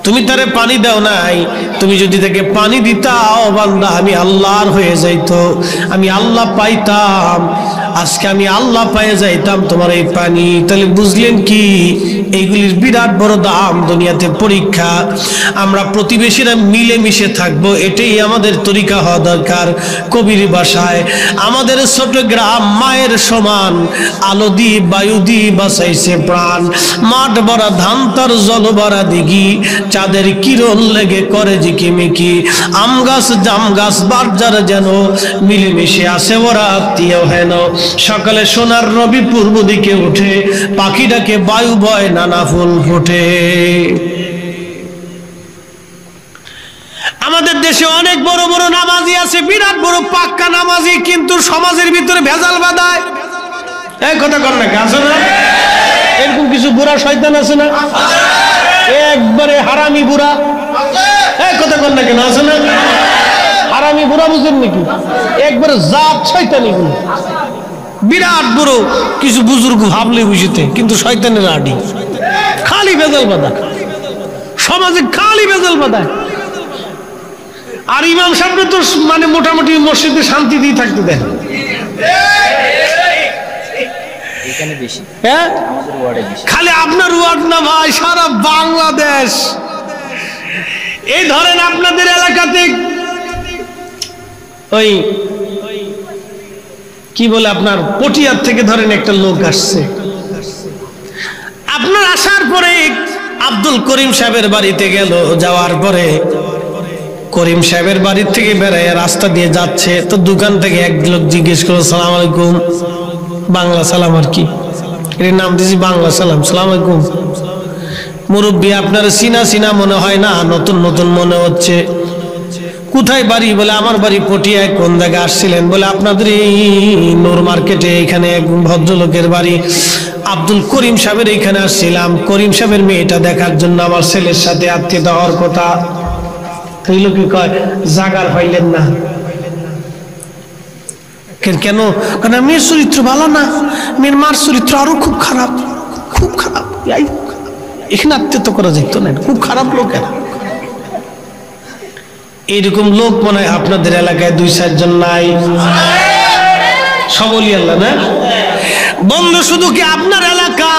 তুমি তারে পানি দাও নাই। তুমি যদি তাকে পানি দিতাও বান্দা, আমি আল্লাহর হয়ে যাইতো, আমি আল্লাহ পাইতাম। আজকে আমি আল্লাহ পেয়ে যাইতাম তোমার এই পানি। তাহলে বুঝলেন কি এইগুলির বিরাট বড় দাম, দুনিয়াতে পরীক্ষা। আমরা প্রতিবেশীরা মিলেমিশে থাকবো, এটাই আমাদের তরিকা হওয়া দরকার। কবির ভাষায় আমাদের ছোট গ্রাম মায়ের সমান, আলো দি বায়ু দি বাঁচাইছে প্রাণ, মাঠ ভরা ধান তার জল ভরা দিঘি, চাঁদের কিরণ লেগে করে ঝিকিমিকি, আম গাছ জাম গাছ বাজার যেন মিলেমিশে আসে ওরা আত্মীয় হেন। সকালে সোনার রবি পূর্ব দিকে উঠে, পাখি ডাকে বায়ু বয় নানা ফুল ফোটে। আমাদের দেশে অনেক বড় বড় নামাজি আছে, বিরাট বড় পাক্কা নামাজি, কিন্তু সমাজের ভিতরে ভেজাল বাঁধায়। এই কথা কর না, আছে না এরকম কিছু বুড়া শয়তান আছে না? একবারে হারামি বুড়া। এই কথা কর না কেন, আছে না হারামি বুড়া? বুঝেন নাকি? একবারে জাত শয়তানি গুলো, বিরাট বড় কিছু বুজুর্গ ভাবলে বুঝিতে, কিন্তু শয়তানের আডি, খালি ভেজাল বাঁধা সমাজে, খালি ভেজাল বাঁধায়। আর ইমাম সাহেব তো মানে মোটামুটি মসজিদে শান্তি দিয়ে থাকতে দেন। হ্যাঁ, খালি আপনার ওয়ার্ড না ভাই, সারা বাংলাদেশ। এই ধরেন আপনাদের এলাকাতে ওই কি বলে আপনার পটিয়ার থেকে ধরেন একটা লোক আসছে, আপনার আসার পরে আব্দুল করিম সাহেবের বাড়িতে গেল, যাওয়ার পরে করিম সাহেবের বাড়ির থেকে বেড়ায় রাস্তা দিয়ে যাচ্ছে, তো দোকান থেকে এক লোক জিজ্ঞেস করলো সালাম আলাইকুম, বাংলা সালাম আর কি, এর নাম দিয়েছি বাংলা সালাম, সালাম আলাইকুম। মুরব্বী আপনার চিনা চিনা মনে হয় না, নতুন নতুন মনে হচ্ছে। কোথায় বাড়ি? বলে আমার বাড়ি পটিয়ায়। কোন জায়গায় আসছিলেন? বলে আপনাদের এই নূর মার্কেটে, এখানে এক ভদ্রলোকের বাড়ি, আব্দুল করিম সাহেবের এইখানে আসছিলাম, করিম সাহেবের মেয়েটা দেখার জন্য, আমার ছেলের সাথে আত্মীয়তা হওয়ার কথা। এই লোকে কয় জাগার পাইলেন না কেন? কারণ মেয়ের চরিত্র ভালো না, মেয়ের মার চরিত্র আরো খুব খারাপ, খুব খারাপ। এখানে আত্মীয়তা করা যেত না, খুব খারাপ লোক। এইরকম লোক মনে হয় আপনাদের এলাকায় 2-4 জন নাই? সবলি আল্লাহ না বন্ধু। শুধু কি আপনার এলাকা,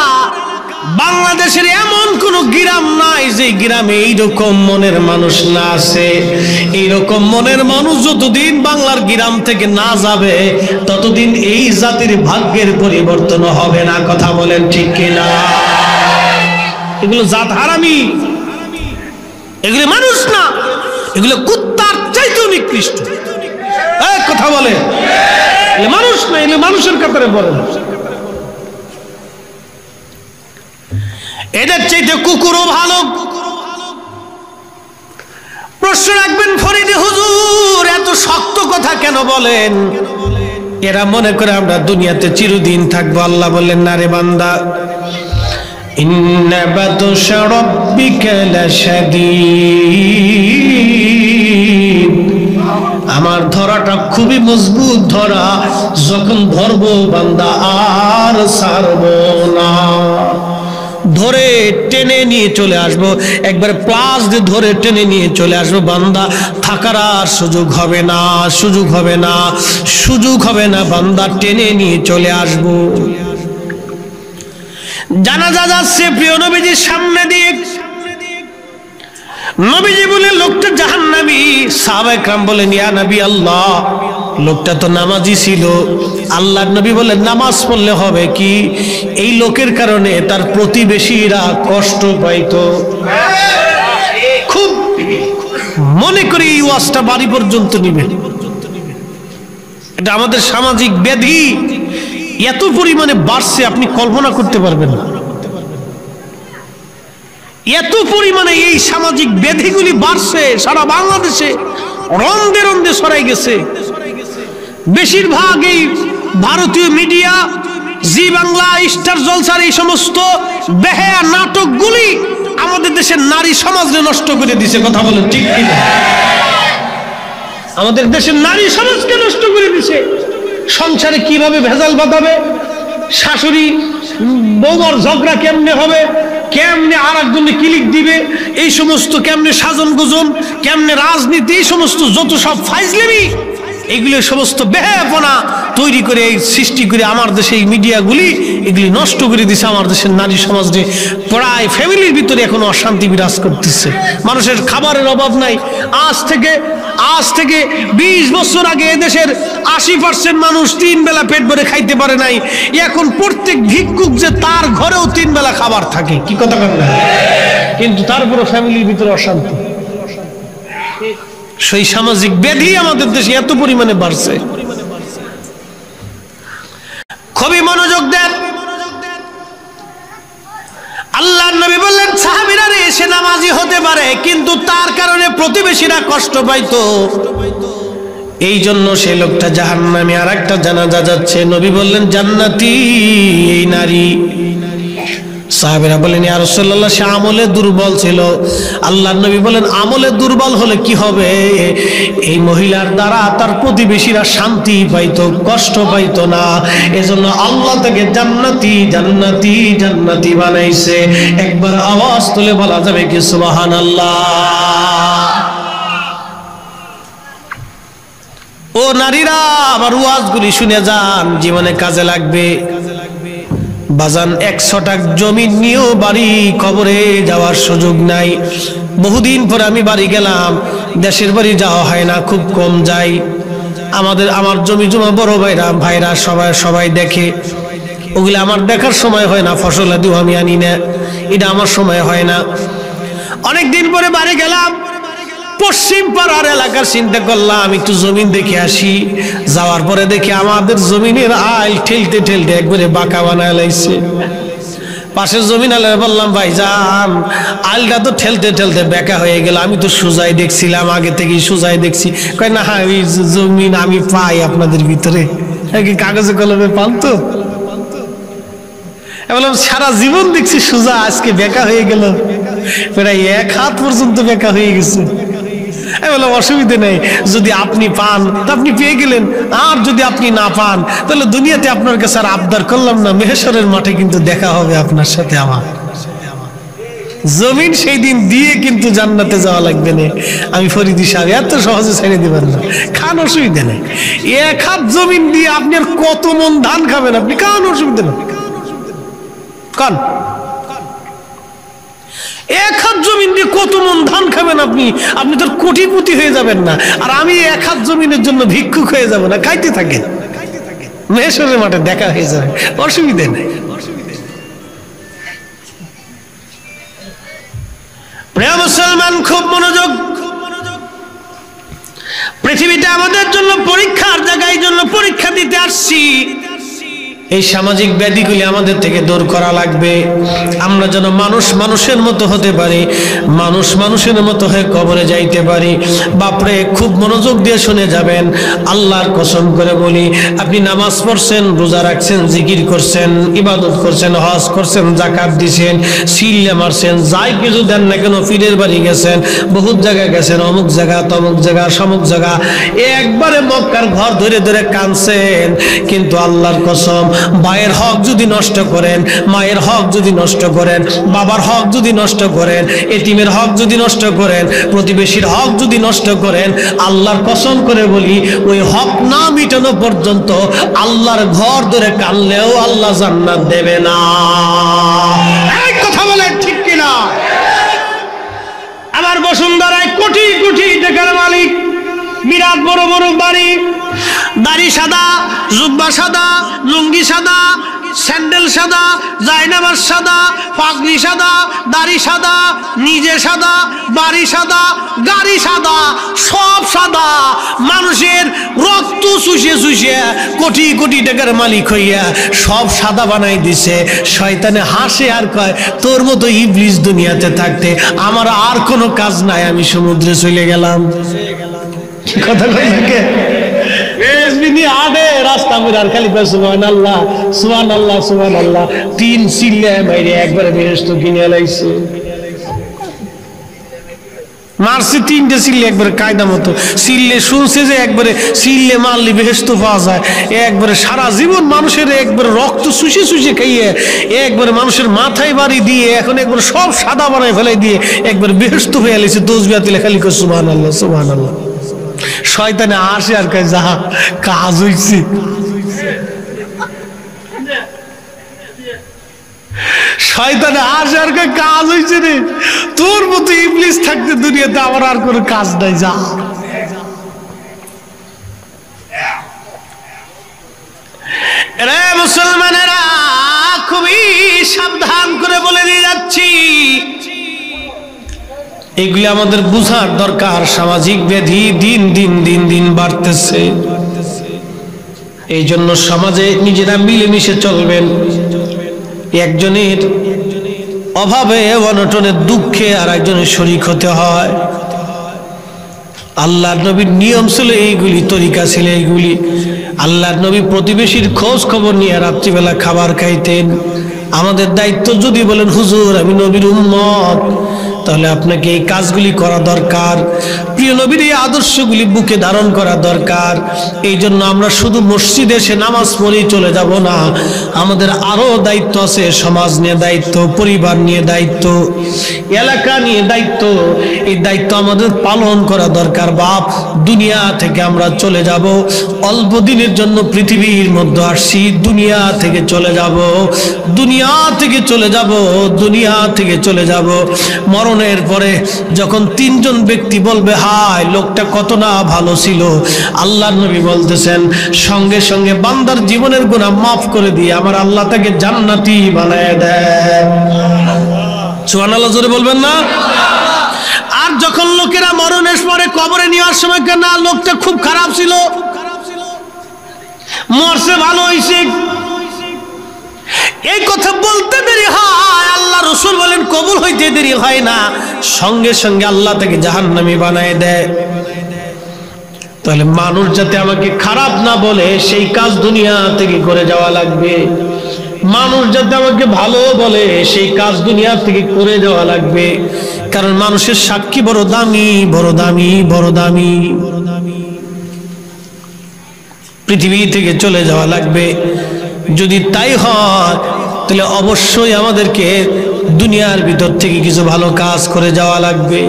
বাংলাদেশের এমন কোন গ্রাম নাই যে গ্রামে এইরকম মনের মানুষ না আছে। এইরকম মনের মানুষ যতদিন বাংলার গ্রাম থেকে না যাবে, ততদিন এই জাতির ভাগ্যের পরিবর্তন হবে না। কথা বলেন ঠিক কিনা? এগুলো জাত হারামি, এগুলো মানুষ না, এগুলো কুত্তার চাইতেও নিকৃষ্ট। কথা বলে মানুষ না, এগুলো মানুষের কাতারে পড়ে না, এদের চাইতে কুকুরও ভালো। প্রশ্ন রাখবেন ফরিদে হুজুর এত শক্ত কথা কেন বলেন? এরা মনে করে আমরা দুনিয়াতে চিরদিন থাকবো। আল্লাহ বললেন না রে বান্দা, ইন্না বাতশা রাব্বিকা লাশাদীদ, আমার ধরাটা খুবই মজবুত ধরা, যখন ধরবো বান্দা আর ছাড়বো না। ধরে টেনে নিয়ে চলে আসবো, একবার প্লাস দিয়ে ধরে টেনে নিয়ে চলে আসবো। বান্দা থাকার আর সুযোগ হবে না, সুযোগ হবে না, সুযোগ হবে না। বান্দা টেনে নিয়ে চলে আসবো। জানাজা যাচ্ছে প্রিয় নবীজির সামনে দিয়ে, নবীজি বলে লোকটা জাহান্নামী। সাহাবায়ে কেরাম বলেন ইয়া নবী আল্লাহ, লোকটা তো নামাজি ছিল। আল্লাহর নবী বলেন নামাজ পড়লে হবে কি, এই লোকের কারণে তার প্রতিবেশীরা কষ্ট পাইতো। খুব মনে করি এই ওয়াজটা বাড়ি পর্যন্ত নিবেন। এটা আমাদের সামাজিক ব্যাধি এত পরিমাণে বাড়ছে, আপনি কল্পনা করতে পারবেন না। এত পরিমাণে এই সামাজিক ব্যাধিগুলি বাড়ছে সারা বাংলাদেশে, রন্দে রন্দে ছড়াই গেছে। বেশিরভাগ এই ভারতীয় মিডিয়া, জি বাংলা, স্টার জলসার এই সমস্ত বেহায়া নাটকগুলি আমাদের দেশের নারী সমাজকে নষ্ট করে দিছে। কথা বলেন ঠিক কিনা? আমাদের দেশের নারী সমাজকে নষ্ট করে দিছে। সংসারে কিভাবে ভেজাল বাঁধাবে, শাশুড়ি বৌমার ঝগড়া কেমনে হবে, কেমনে আর একজনে ক্লিক দিবে, এই সমস্ত কেমনে সাজন গুজন, কেমনে রাজনীতি, এই সমস্ত যত সব ফাইজলামি, এগুলি সমস্ত বেহাপনা তৈরি করে সৃষ্টি করে আমার দেশে এই মিডিয়াগুলি এগুলি নষ্ট করে দিছে আমার দেশের নারী সমাজে। প্রায় ফ্যামিলির ভিতরে এখন অশান্তি বিরাজ করতেছে, মানুষের খাবারের অভাব নাই। আজ থেকে 20 বছর আগে এদেশের 80% মানুষ 3 বেলা পেট ভরে খাইতে পারে নাই। এখন প্রত্যেক ভিক্ষুক যে তার ঘরেও 3 বেলা খাবার থাকে, কি কথা বলেন না? কিন্তু তারপরে ফ্যামিলির ভিতরে অশান্তি। সেই সামাজিক ব্যাধি আমাদের দেশে এত পরিমাণে বাড়ছে। খুবই মনোযোগ দেন। আল্লাহর নবী বললেন সাহাবীরা এসে নামাজি হতে পারে, কিন্তু তার কারণে প্রতিবেশীরা কষ্ট পাইতো, এই জন্য সেই লোকটা জাহান্নামী। আর একটা জানাজা যাচ্ছে, নবী বললেন জান্নাতি এই নারী। সাহাবীরা বলেন ইয়া রাসূলুল্লাহ সে আমলে দুর্বল ছিল। আল্লাহর নবী বলেন আমলে দুর্বল হলে কি হবে? এই মহিলার দ্বারা তার প্রতিবেশীরা শান্তি পাইতো, কষ্ট পাইতো না। এজন্য আল্লাহ তাকে জান্নাতি জান্নাতি জান্নাতি বানাইছে। একবার আওয়াজ তুলে বলা যাবে কি সুবহানাল্লাহ? ও নারীরা আমার ওয়াজগুলি শুনে যান, জীবনে কাজে লাগবে। বাজান 100 টাকা জমি নিয়েও বাড়ি কবরে যাওয়ার সুযোগ নাই। বহুদিন পরে আমি বাড়ি গেলাম, দেশের বাড়ি যাওয়া হয় না, খুব কম যাই। আমার জমি জমা বড় ভাইরা সবাই দেখে, ওগুলো আমার দেখার সময় হয় না। ফসল আদিও আমি আনি না, এটা আমার সময় হয় না। অনেকদিন পরে বাড়ি গেলাম, পশ্চিম পাড়ার এলাকার চিন্তা করলাম একটু জমিন দেখে আসি। যাওয়ার পরে দেখি আমাদের জমিনের আইল ঠেলতে ঠেলতে একবারে বাঁকা বানায় লাইছে। পাশের জমিন আলে বললাম ভাইজান আইলটা তো ঠেলতে ঠেলতে বেঁকা হয়ে গেল, আমি তো সোজাই দেখছিলাম, আগে থেকেই সোজাই দেখছি। কয় না হ্যাঁ, ওই জমিন আমি পাই আপনাদের ভিতরে, কাগজে কলমে পান তো? বললাম সারা জীবন দেখছি সোজা, আজকে বেঁকা হয়ে গেল, প্রায় 1 হাত পর্যন্ত বেঁকা হয়ে গেছে। বললাম অসুবিধা নেই, যদি আপনি পান তা আপনি পেয়ে গেলেন, আর যদি আপনি না পান তাহলে দুনিয়াতে আপনার কাছে আর আবদার করলাম না, মেহেশরের মাঠে কিন্তু দেখা হবে আপনার সাথে আমার। জমিন সেই দিন দিয়ে কিন্তু জান্নাতে যাওয়া লাগবে না। আমি ফরিদি সাহেব এত সহজে ছেড়ে দিবেন না, খান অসুবিধা নেই। 1 হাত জমিন দিয়ে আপনি আর কত মন ধান খাবেন, আপনি খান অসুবিধা নেই, খান। 1 হাত জমিন দিয়ে কত মন ধান খাবেন আপনি? আপনি তো কোটিপতি হয়ে যাবেন না, আর আমি 1 হাত জমিনের জন্য ভিক্ষুক হয়ে যাব না। খাইতে থাকেন, মেহেশরের মাঠে দেখা হয়ে যাবে, অসুবিধা নেই। প্রিয় মুসলমান খুব মনোযোগ। পৃথিবীতে আমাদের জন্য পরীক্ষার জায়গায় জন্য পরীক্ষা দিতে আসছি। এই সামাজিক ব্যাধিগুলি আমাদের থেকে দূর করা লাগবে। আমরা যেন মানুষ মানুষের মতো হতে পারি, মানুষ মানুষের মতো হয়ে কবরে যাইতে পারি। বাপরে খুব মনোযোগ দিয়ে শুনে যাবেন। আল্লাহর কসম করে বলি, আপনি নামাজ পড়ছেন, রোজা রাখছেন, জিকির করছেন, ইবাদত করছেন, হজ করছেন, জাকাত দিছেন, সিল্লা মারছেন, যাই কিছু দেন না কেন, পীরের বাড়ি গেছেন, বহুত জায়গায় গেছেন, অমুক জায়গা তমুক জায়গা সমুক জায়গা, একবারে মক্কার ঘর ধরে ধরে কাঁদছেন। কিন্তু আল্লাহর কসম, ভাইয়ের হক যদি নষ্ট করেন, মায়ের হক যদি নষ্ট করেন, বাবার হক যদি নষ্ট করেন, এতিমের হক যদি নষ্ট করেন, প্রতিবেশীর হক যদি নষ্ট করেন, আল্লাহর কসম করে বলি ওই হক না মিটানো পর্যন্ত আল্লাহর ঘর ধরে কানলেও আল্লাহ জান্নাত দেবে না। এই কথা বলেন ঠিক কিনা? আমার বসুন্ধরায় কোটি কোটি টাকার মালিক, বিরাট বড় বড় বাড়ি, দাড়ি সাদা, জুব্বা সাদা, লুঙ্গি সাদা, স্যান্ডেল সাদা, জায়নামাজ সাদা, পাগড়ি সাদা, দাড়ি সাদা, নিজে সাদা, বাড়ি সাদা, গাড়ি সাদা, সব সাদা। মানুষের রক্ত চুষে চুষে কোটি কোটি টাকার মালিক হইয়া সব সাদা বানাই দিছে। শয়তানে হাসে আর কয় তোর মতো ইবলিস দুনিয়াতে থাকতে আমার আর কোনো কাজ নাই, আমি সমুদ্রে চলে গেলাম। কথা কই থাকে আদে রাস্তা মেরে আর খালি সুবহানাল্লাহ সুবহানাল্লাহ সুবহানাল্লাহ, 3 সিল্লে মাইরে একবারে বেহেশত কিনে লাইছে। মারছে 3টে সিল্লে একবারে কায়দা মতো। সিল্লে শুনছে যে একবারে সিল্লে মারলে বেহেশত পাওয়া যায়, একবারে সারা জীবন মানুষের একবারে রক্ত শুষে শুষে খাইয়ে একবারে মানুষের মাথায় বাড়ি দিয়ে এখন একবারে সব সাদা বানায় ফেলাই দিয়ে একবারে বেহেশত হয়ে গেছে। দোষ বিয়াতিলে খালি কই সুবহানাল্লাহ সুবহানাল্লাহ। শয়তানে আসে আর কয় যা কাজ হইছে। শয়তানে আসে আর কয় কাজ হইছে রে, তোর মতো ইবলিস থাকতে দুনিয়াতে আমার আর কোনো কাজ নাই, যা। রে মুসলমানেরা, খুবই সাবধান করে বলে দিয়ে যাচ্ছি, এগুলি আমাদের বুঝার দরকার। সামাজিক ব্যাধি দিন দিন দিন দিন বাড়তেছে, এই জন্য সমাজে নিজেরা মিলেমিশে চলবেন। একজনের অভাবে অনটনের দুঃখে আর একজনের শরীক হতে হয়। আল্লাহর নবীর নিয়ম ছিল এইগুলি, তরিকা ছিল এইগুলি। আল্লাহর নবী প্রতিবেশীর খোঁজ খবর নিয়ে রাত্রিবেলা খাবার খাইতেন। আমাদের দায়িত্ব, যদি বলেন হুজুর আমি নবীর উম্মত, তাহলে আপনাকে এই কাজগুলি করা দরকার, প্রিয় নবীর এই আদর্শগুলি বুকে ধারণ করা দরকার। এই জন্য আমরা শুধু মসজিদে এসে নামাজ পড়েই চলে যাব না, আমাদের আরো দায়িত্ব আছে। সমাজ নিয়ে দায়িত্ব, পরিবার নিয়ে দায়িত্ব, এলাকা নিয়ে দায়িত্ব। এই দায়িত্ব আমাদের পালন করা দরকার। বাপ, দুনিয়া থেকে আমরা চলে যাব, অল্প দিনের জন্য পৃথিবীর মধ্যে আসছি, দুনিয়া থেকে চলে যাব, দুনিয়া থেকে চলে যাব, দুনিয়া থেকে চলে যাব। মরণের পরে যখন তিনজন ব্যক্তি বলবে হায় লোকটা কত না ভালো ছিল, আল্লাহর নবী বলতেছেন সঙ্গে সঙ্গে বান্দার জীবনের গুনাহ মাফ করে দিয়ে আমার আল্লাহ তাকে জান্নাতি বানায় দেয়। সুবহানাল্লাহ জোরে বলবেন না? আর যখন লোকেরা মরণের পরে কবরে নেওয়ার সময় না লোকটা খুব খারাপ ছিল, মরছে ভালো হয়েছে, এই কথা বলতে দেরি হয়, আল্লাহ রাসূল বলেন কবুল হইতে দেরি হয় না, সঙ্গে সঙ্গে আল্লাহ তাকে জাহান্নামী বানায় দেয়। তাহলে মানুষ যাতে আমাকে খারাপ না বলে সেই কাজ দুনিয়া থেকে করে যাওয়া লাগবে। মানুষ যাতে আমাকে ভালো বলে সেই কাজ দুনিয়া থেকে করে যাওয়া লাগবে। কারণ মানুষের সাক্ষী বড় দামি, বড় দামি, বড় দামি। পৃথিবী থেকে চলে যাওয়া লাগবে। যদি তাই হয় তাহলে অবশ্যই আমাদেরকে দুনিয়ার ভিতর থেকে কিছু ভালো কাজ করে যাওয়া লাগবে।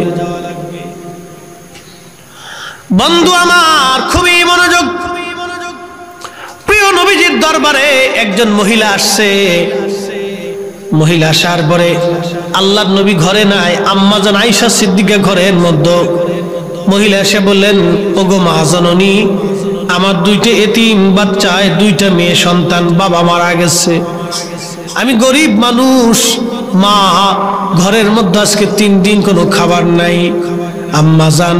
বন্ধু আমার, খুবই মনোযোগ। প্রিয় নবীজির দরবারে একজন মহিলা আসছে। মহিলা আসার পরে আল্লাহর নবী ঘরে নাই, আম্মা জান আয়েশা সিদ্দিকা ঘরের মধ্যে। মহিলা এসে বললেন, ওগো মা জননী, আমার দুইটা এতিম বাচ্চায়, দুইটা মেয়ে সন্তান, বাবা মারা গেছে, আমি গরিব মানুষ, মা ঘরের মধ্যে আজকে 3 দিন কোনো খাবার নাই। আম্মা জান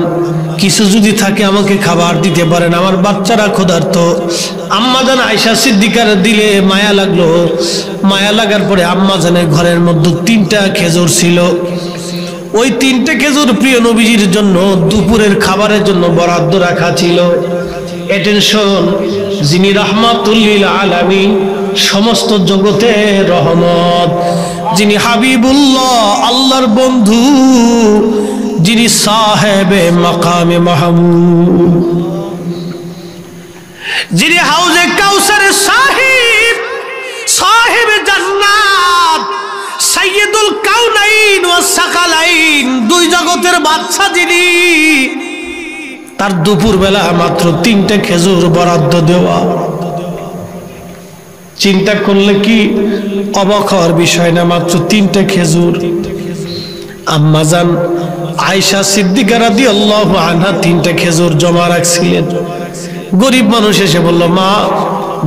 কিছু যদি থাকে আমাকে খাবার দিতে পারেন, আমার বাচ্চারা ক্ষুধার্ত। আম্মা জান আয়েশা সিদ্দিকার দিলে মায়া লাগলো। মায়া লাগার পরে আম্মা জানের ঘরের মধ্যে 3টা খেজুর ছিল। ওই 3টে খেজুর প্রিয় নবীজির জন্য দুপুরের খাবারের জন্য বরাদ্দ রাখা ছিল। অ্যাটেনশন, যিনি রাহমাতুল লিল আলামিন, সমস্ত জগতের রহমত, যিনি হাবিবুল্লাহ, আল্লাহর বন্ধু, যিনি সাহেবে মাকামে মাহমুদ, যিনি হাউজে কাউসারের সাহিব, সাহেবে জান্নাত, সাইয়্যিদুল কাউনাইন ওয়াস সাকালাইন, 2 জগতের বাদশা যিনি, তার দুপুর বেলা মাত্র 3টে খেজুর বরাদ্দ দেওয়া। চিন্তা করলে কি অবাক হওয়ার বিষয় না? মাত্র 3টে খেজুর। আম্মা জান আয়েশা সিদ্দিকা রাদিয়াল্লাহু আনহা 3টে খেজুর জমা রাখছিলেন। গরিব মানুষ এসে বলল, মা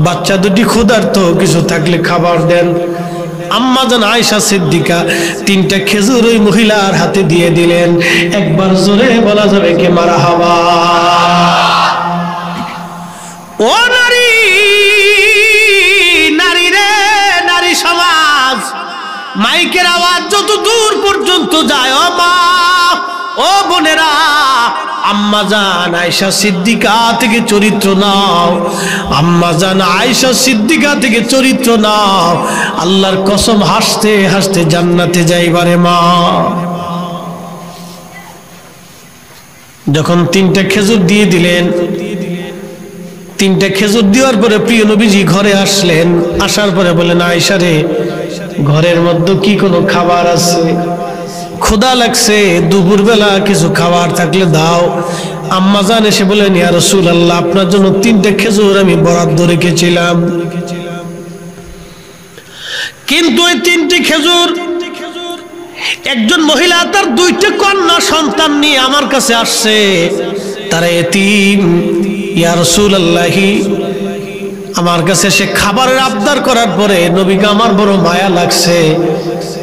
বাচ্চা দুটি ক্ষুধার্ত, কিছু থাকলে খাবার দেন। আম্মা জান আয়েশা সিদ্দিকা 3টে খেজুর ওই মহিলার হাতে দিয়ে দিলেন। একবার জোরে বলা যাবে কি মারহাবা? ও নারী, নারী রে, নারী সমাজ, মাইকের আওয়াজ যত দূর পর্যন্ত যায়, ও মা, ও বোনেরা, আম্মা জান আয়েশা সিদ্দিকা থেকে চরিত্র নাও, আম্মা জান আয়েশা সিদ্দিকা থেকে চরিত্র নাও। আল্লাহর কসম, হাসতে হাসতে জান্নাতে যাইবারে মা। যখন 3টে খেজুর দিয়ে দিলেন, 3টে খেজুর দেওয়ার পরে প্রিয় নবীজি ঘরে আসলেন। আসার পরে বললেন, আয়েশা রে, ঘরের মধ্যে কি কোনো খাবার আছে? ক্ষুধা লাগছে, দুপুরবেলা কিছু খাবার থাকলে দাও। আম্মা জান এসে বলেন, ইয়া রাসূলুল্লাহ, আপনার জন্য 3টা খেজুর আমি বরাদ্দ রেখেছিলাম, কিন্তু ওই 3টি খেজুর একজন মহিলা তার 2টা কন্যা সন্তান নিয়ে আমার কাছে আসছে, তারা এতিম। ইয়া রাসূলুল্লাহ, আমার কাছে সে খাবারের আবদার করার পরে নবীকে আমার বড় মায়া লাগছে।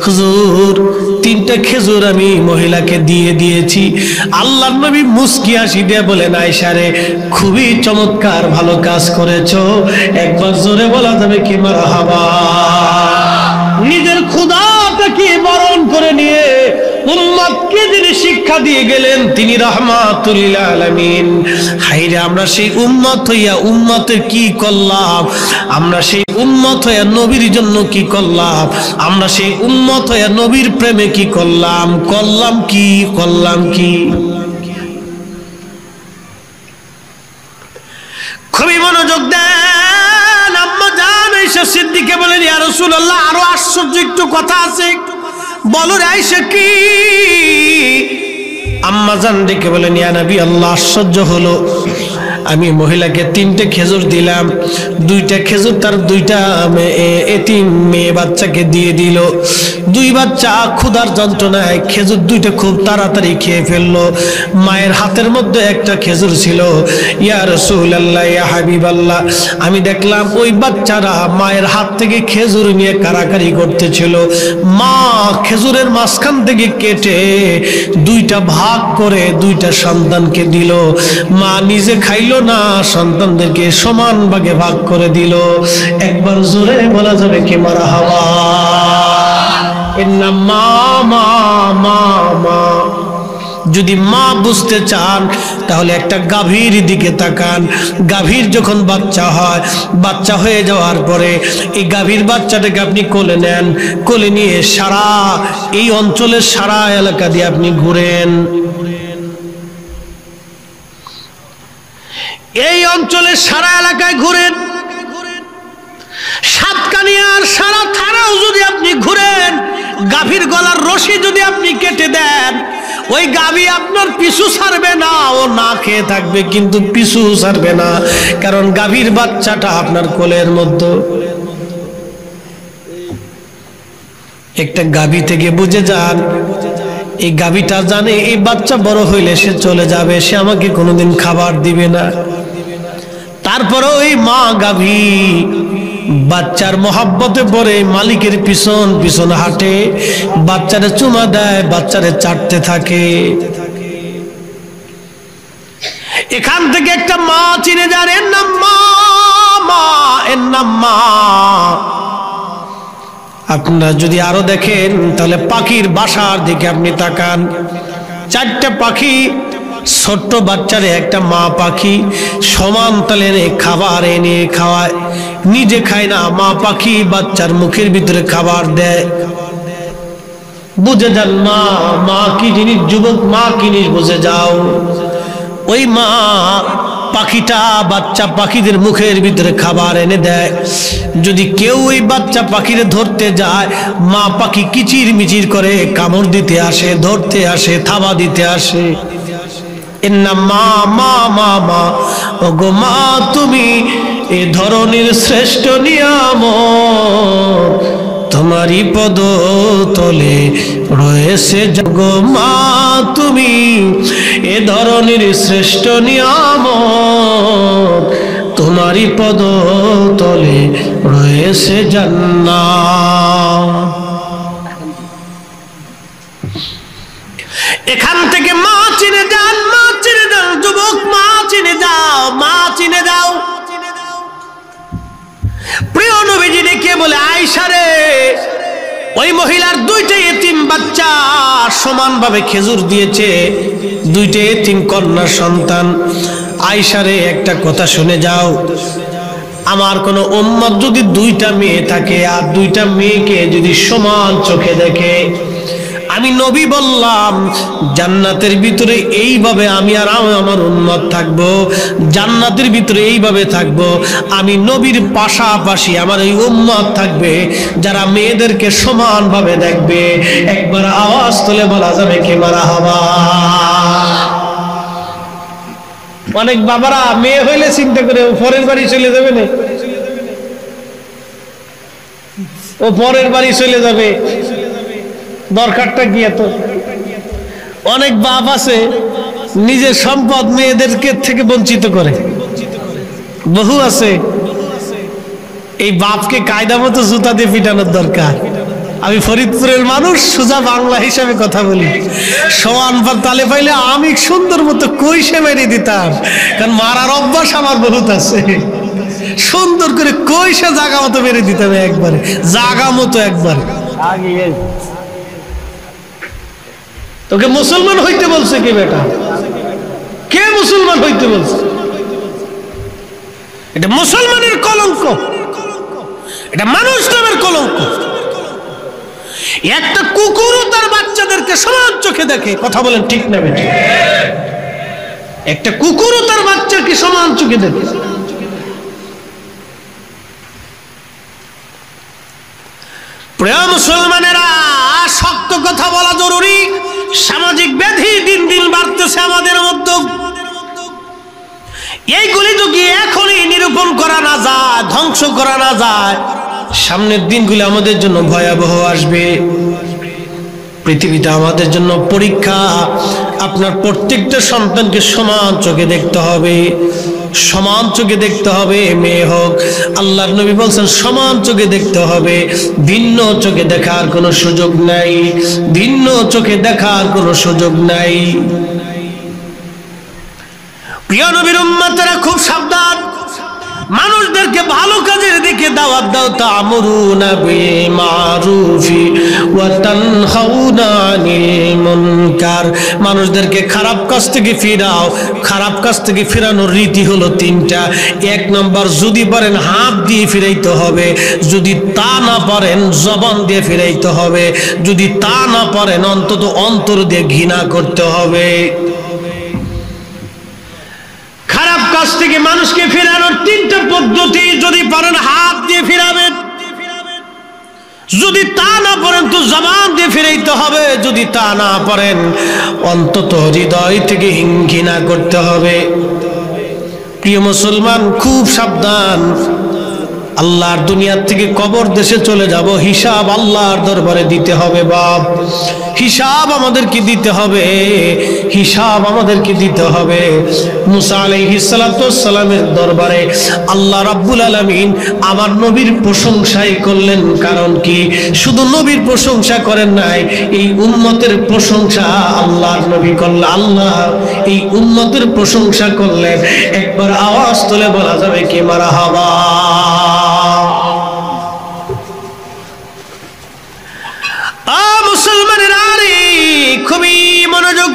হুজুর, 3টা খেজুর আমি মহিলাকে দিয়ে দিয়েছি। আল্লাহর নবী মুস্কি হাসি দিয়ে বলেন, আয়েশা রে, খুবই চমৎকার, ভালো কাজ করেছো। একবার জোরে বলা যাবে কি মারহাবা। নিজের ক্ষুধাটাকে বরণ করে নিয়ে উম্মতকে যিনি শিক্ষা দিয়ে গেলেন তিনি রাহমাতুল লিল আলামিন। হায়রে, আমরা সেই উম্মত হইয়া উম্মতের কি করলাম, আমরা সেই উম্মত হইয়া নবীর জন্য কি করলাম, আমরা সেই উম্মত হইয়া নবীর প্রেমে কি করলাম, করলাম কি। খুবই মনোযোগ দেন। আম্মা জান আয়েশা সিদ্দিকা বলেন, ইয়া রাসূলুল্লাহ, আরো আশ্চর্য একটু কথা আছে, বলো আয়েশা কি? আম্মা জান ডেকে বলেন, ইয়া নবী আল্লাহ, আশ্চর্য হলো, আমি মহিলাকে 3টে খেজুর দিলাম, 2টা খেজুর তার 2টা এতিম মেয়ে বাচ্চাকে দিয়ে দিল। 2 বাচ্চা ক্ষুধার যন্ত্রণায় খেজুর 2টা খুব তাড়াতাড়ি খেয়ে ফেললো। মায়ের হাতের মধ্যে একটা খেজুর ছিল। ইয়া রাসূলুল্লাহ, ইয়া হাবিবাল্লাহ, আমি দেখলাম ওই বাচ্চারা মায়ের হাত থেকে খেজুর নিয়ে কারাকারি করতেছিল। মা খেজুরের মাঝখান থেকে কেটে 2টা ভাগ করে 2টা সন্তানকে দিল। মা নিজে খাইল না, সন্তানদেরকে সমান ভাগে ভাগ করে দিল। একবার জোরে বলা যাবে কি মারহাবা। ইন্না মা যদি মা বুঝতে চান তাহলে একটা গাভীর দিকে তাকান। গাভীর যখন বাচ্চা হয়, বাচ্চা হয়ে যাওয়ার পরে এই গাভীর বাচ্চাটাকে আপনি কোলে নেন, কোলে নিয়ে সারা এই অঞ্চলের সারা এলাকা দিয়ে আপনি ঘুরেন। এই অঞ্চলের সারা এলাকায় ঘুরেন, সাতকানিয়ার সারা থানাও যদি আপনি ঘুরেন, গাভীর গলার রশি যদি আপনি কেটে দেন, ওই গাভী আপনার পিছু ছাড়বে না, ও না খেয়ে থাকবে কিন্তু পিছু ছাড়বে না, কারণ গাভীর বাচ্চাটা আপনার কোলের মধ্যে। একটা গাভী থেকে বুঝে যান, এই গাভীটা জানে এই বাচ্চা বড় হইলে সে চলে যাবে, সে আমাকে কোনোদিন খাবার দিবে না। তারপরে ওই মা গাভী বাচ্চার মহাব্বতে পড়ে মালিকের পিছন পিছন হাঁটে, বাচ্চারে চুমা দেয়, বাচ্চারে চাটতে থাকে। এখান থেকে একটা মা চিনে যান, এর নাম মা। আপনারা যদি আরো দেখেন তাহলে পাখির বাসার দিকে আপনি তাকান। 4টা পাখি, ছোট্ট বাচ্চারে একটা মা পাখি সমান তালে খাবার এনে খাওয়ায়, নিজে খায় না, মা পাখি বাচ্চার মুখের ভিতরে খাবার দেয়। বুঝে যান মা কি জিনিস, যুবক, মা কি জিনিস বুঝে যাও। ওই মা পাখিটা বাচ্চা পাখিদের মুখের ভিতরে খাবার এনে দেয়। যদি কেউ ওই বাচ্চা পাখিরে ধরতে যায়, মা পাখি কিচির মিচির করে কামড় দিতে আসে, ধরতে আসে, থাবা দিতে আসে। ওগো মা, তুমি এ ধরনের শ্রেষ্ঠ নিয়ামত, তোমারই পদ তলে রয়েছে। গো মা, তুমি এ ধরনের শ্রেষ্ঠ নিয়ামত, তোমারই পদ তলে রয়েছে জান্নাত। এখান থেকে মা চিনে যান, যুবক, মা চিনে যাও। প্রিয় নবীজি ডেকে বলে, আয়েশা রে, ওই মহিলার 2টা এতিম বাচ্চা সমানভাবে খেজুর দিয়েছে, 2টা এতিম কন্যা সন্তান। আয়েশা রে, একটা কথা শুনে যাও, আমার কোন উম্মত যদি 2টা মেয়ে থাকে আর 2টা মেয়েকে যদি সমান চোখে দেখে, আমি নবী বললাম জান্নাতের ভিতরে এইভাবে আমি আর আমার উম্মত থাকবো, জান্নাতের ভিতরে এইভাবে থাকবো। আমি নবীর পাশাপাশি আমার এই উম্মত থাকবে যারা মেয়েদেরকে সমানভাবে দেখবে। একবার আওয়াজ তুলে বলা যাবে কি মারহাবা। অনেক বাবারা মেয়ে হইলে চিন্তা করে ও পরের বাড়ি চলে যাবে না, ও পরের বাড়ি চলে যাবে, দরকারটা কি এত? অনেক বাপ আছে নিজের সম্পদ মেয়েদেরকে থেকে বঞ্চিত করে, বহু আছে। এই বাপকে কায়দা মতো জুতা দিয়ে পিটানোর দরকার। আমি ফরিদপুরের মানুষ, সোজা বাংলা হিসাবে কথা বলি। সমান তালে পাইলে আমি সুন্দর মতো কইসে মেরে দিতাম, কারণ মারার অভ্যাস আমার বহুত আছে। সুন্দর করে কইসে জাগা মতো মেরে দিতাম, একবারে জাগা মতো একবার। তোকে মুসলমান হইতে বলছে কে বেটা? কে মুসলমান হইতে বলছে? এটা মুসলমানের কলঙ্ক, এটা মানুষ নামের কলঙ্ক। একটা কুকুরও তার বাচ্চাদেরকে সমান চোখে দেখে, কথা বলেন ঠিক না বেটা? একটা কুকুরও তার বাচ্চাকে সমান চোখে দেখে। প্রিয় মুসলমানেরা, শক্ত কথা বলা জরুরি। সামাজিক ব্যাধি দিন দিন বাড়তেছে আমাদের মধ্যে। এইগুলি যদি এখনই নিরূপণ করা না যায়, ধ্বংস করা না যায়, সামনের দিনগুলি আমাদের জন্য ভয়াবহ আসবে। পৃথিবীটা আমাদের জন্য পরীক্ষা। আপনার প্রত্যেকটা সন্তানকে সমান চোখে দেখতে হবে, সমান চোখে দেখতে হবে। মেয়ে হোক, আল্লাহর নবী বলছেন সমান চোখে দেখতে হবে, ভিন্ন চোখে দেখার কোনো সুযোগ নাই, ভিন্ন চোখে দেখার কোনো সুযোগ নাই। প্রিয় নবীর উম্মতেরা খুব সাবধান। মানুষদেরকে ভালো কাজের দিকে দাওয়াত দাও। তা'মুরুনা বিল মারুফি ওয়া তানহাউনা আনিল মুনকার। মানুষদেরকে খারাপ কাজ থেকে ফিরাও। খারাপ কাজ থেকে ফিরানোর রীতি হলো তিনটা। এক নম্বর, যদি পারেন হাত দিয়ে ফিরাইতে হবে, যদি তা না পারেন জবান দিয়ে ফিরাইতে হবে, যদি তা না পারেন অন্তত অন্তর দিয়ে ঘৃণা করতে হবে। খারাপ কাজ থেকে মানুষকে ফেরানোর তিনটা পদ্ধতি। যদি পারেন হাত দিয়ে ফিরাবেন, যদি তা না পারেন তো জবান দিয়ে ফিরাইতে হবে, যদি তা না পারেন অন্তত হৃদয় থেকে ঘৃণা করতে হবে। প্রিয় মুসলমান, খুব সাবধান। আল্লাহর দুনিয়ার থেকে কবর দেশে চলে যাব, হিসাব আল্লাহর দরবারে দিতে হবে। বাপ, হিসাব আমাদেরকে দিতে হবে, হিসাব আমাদেরকে দিতে হবে। মুসা আলাইহিস সালাতু ওয়াস সালামের দরবারে আল্লাহ রাব্বুল আলামিন আমার নবীর প্রশংসাই করলেন। কারণ কি? শুধু নবীর প্রশংসা করেন নাই, এই উম্মতের প্রশংসা আল্লাহর নবী করলেন। আল্লাহ এই উম্মতের প্রশংসা করলেন। একবার আওয়াজ তুলে বলা যাবে কি মারহাবা? মুসলমানের আরে খুবই মনোযোগ।